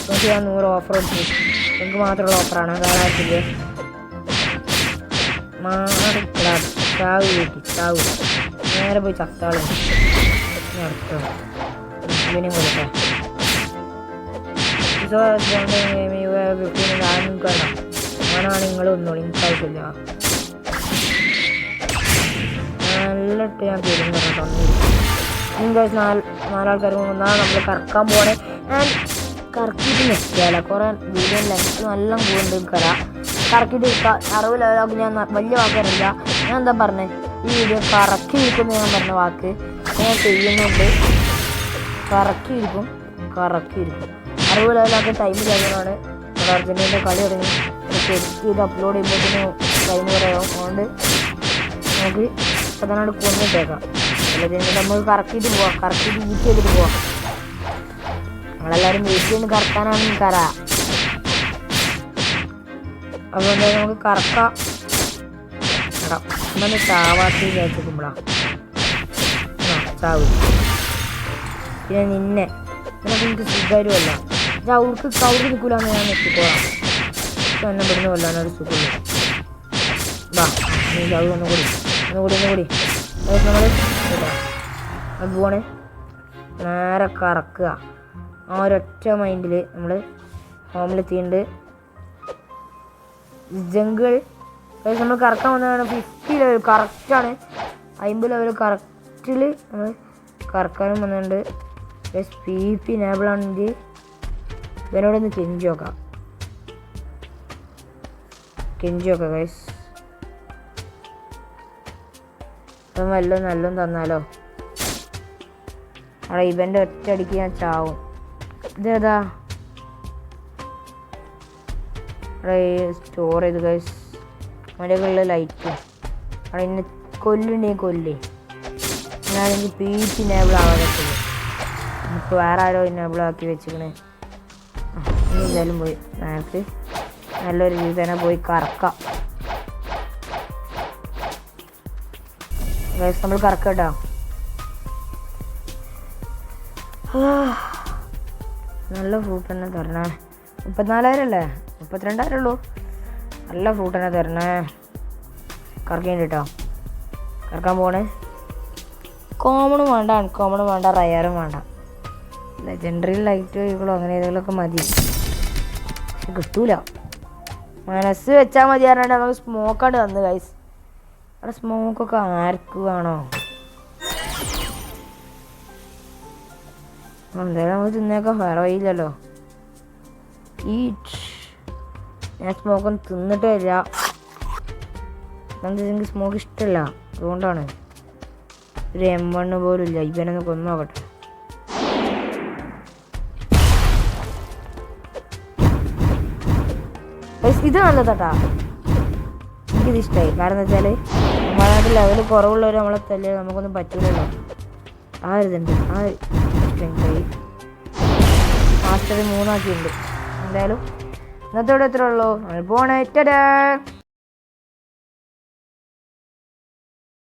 നമുക്ക് ഞാൻ 100 ഓഫർ കൊടുത്തു. നിങ്ങൾക്ക് മാത്രമുള്ള ഓഫറാണ്. വേറെ ആർക്കില്ലേ. ചാവ് നേരെ പോയി ചത്താളും അടുത്തോ ഇവനും കൊടുക്കാം. ഞാനും കാണാം. അങ്ങനാണ് നിങ്ങൾ ഒന്നോളി. എനിക്കാവശ്യമില്ല. നല്ലിട്ട് ഞാൻ തരും കേട്ടോ. നിങ്ങൾക്ക് 4 ആൾക്കാർ വന്നാൽ നമ്മൾ കറക്കാൻ പോകണേ. ഞാൻ കറക്കിയിട്ട് നിൽക്കില്ല. കുറേ വീഡിയോ ലെങ്ത് നല്ല കൂടുന്നുണ്ട്. കറക്കിയിട്ട് 60 ലെവലാക്കി. ഞാൻ വലിയ വാക്കറിയില്ല. ഞാൻ എന്താ പറഞ്ഞത് ഈ വീഡിയോ കറക്കി ഇരിക്കുമെന്ന് ഞാൻ പറഞ്ഞ വാക്ക് ഞാൻ ചെയ്യുന്നുണ്ട്. കറക്കിയിരിക്കും 60 ലെവലാക്കി ടൈം കഴിയുന്നതാണ്. അർജൻറ്റീനയുടെ കളി തുടങ്ങി. എഡിറ്റ് ചെയ്ത് അപ്ലോഡ് ചെയ്യുമ്പോഴത്തേനും ടൈം പറയാം. അതുകൊണ്ട് നമുക്ക് പ്രധാനമായിട്ട് കൊന്നിട്ടേക്കാം. അല്ലെങ്കിൽ നമുക്ക് കറക്കിയിട്ട് പോവാം. കറക്കിയിട്ട് ഈറ്റ് ചെയ്തിട്ട് പോവാം. നമ്മളെല്ലാവരും വെയിറ്റ് ചെയ്യുന്ന കറക്കാനാണ് എനിക്കറിയാം. അതുകൊണ്ട് നമുക്ക് കറക്കാം. ഇങ്ങനെ ചാവാത്തി വിചാരിച്ചിരിക്കുമ്പോഴാ ചാവ്. പിന്നെ നിന്നെ നിനക്ക് എനിക്ക് സുഖകരമല്ല. അവർക്ക് കൗറി നിൽക്കില്ലാന്ന് ഞാൻ എത്തിക്കോളാം. എന്നെ ഇവിടുന്ന് കൊല്ലാനൊരു സുഖമില്ല. വാ നീ ചാവ് ഒന്നുകൂടി നമ്മൾ അത് പോണേ. നേരെ കറക്കുക. ആ ഒരൊറ്റ മൈൻഡിൽ നമ്മൾ ഹോമിലെത്തിയിട്ടുണ്ട്. ജംഗിൾ നമ്മൾ കറക്കാൻ വന്നതാണ്. 50 ലെവൽ കറക്റ്റാണ്. 50 ലെവൽ കറക്റ്റിൽ നമ്മൾ കറക്കാനും വന്നിട്ടുണ്ട്. PP ഇനേബിളാണെങ്കിൽ ഇവനോടൊന്ന് കെഞ്ചി നോക്കാം ഗൈസ്. അപ്പം നല്ലോണം തന്നാലോ. അവിടെ ഇവൻ്റെ ഒറ്റയടിക്ക് ഞാൻ ചാവും. ഇതേതാ സ്റ്റോർ ചെയ്ത് ഗൈസ്. മലകളിലെ ലൈറ്റ് അവിടെ ഇന്നെ കൊല്ലേ. ഞാനെങ്കിൽ PP ഇനേബിൾ ആവാതെ നമുക്ക് വേറെ ആരോ ഇനേബിൾ ആക്കി വെച്ചിക്കണേ. ഇനി എന്തായാലും പോയി നമുക്ക് നല്ലൊരു രീതി തന്നെ പോയി കറക്കാം ഗൈസ്. നമ്മൾ കറക്കട്ടോ. നല്ല ഫ്രൂട്ട് തന്നെ തരണേ. 34,000 അല്ലേ? 32,000 ഉള്ളൂ. നല്ല ഫ്രൂട്ട് തന്നെ തരണേ. കറക്കേണ്ടി കേട്ടോ. കറക്കാൻ പോണേ. കോമണും വേണ്ട, അൺകോമണും വേണ്ട, റയറും വേണ്ട. ലെജൻഡറി ലൈറ്റ് ഇകളോ അങ്ങനെ ഏതെങ്കിലുമൊക്കെ മതി. പക്ഷെ കിട്ടൂല. മനസ്സ് വെച്ചാൽ മതി പറഞ്ഞാൽ നമുക്ക് സ്മോക്കാണ്ട് വന്ന് ഗൈസ്. അവിടെ സ്മോക്കൊക്കെ ആർക്ക് വേണോ? എന്തായാലും നമുക്ക് തിന്നേക്കാം. വേറെ വഴിയില്ലല്ലോ. ഞാൻ സ്മോക്കൊന്നും തിന്നിട്ടേ ഇല്ല. എനിക്ക് സ്മോക്ക് ഇഷ്ടമല്ല. അതുകൊണ്ടാണ്. ഒരു M1 പോലും ഇല്ല. ഇവനൊന്ന് കൊന്നു നോക്കട്ടെ. ഇത് നല്ലതാട്ടാ, എനിക്കിത് ഇഷ്ടമായി. കാരണം എന്താ വെച്ചാൽ നമ്മളായിട്ട് ലെവൽ കുറവുള്ളവർ നമ്മളെ തല്ലേ നമുക്കൊന്നും പറ്റില്ലല്ലോ. ആ ഒരിതുണ്ട്, ആ ഇഷ്ടമായി. മാസ്റ്റർ 3 ആക്കിയിട്ടുണ്ട്. എന്തായാലും ഇന്നത്തോടെ എത്ര ഉള്ളൂ, നമ്മൾ പോണേ.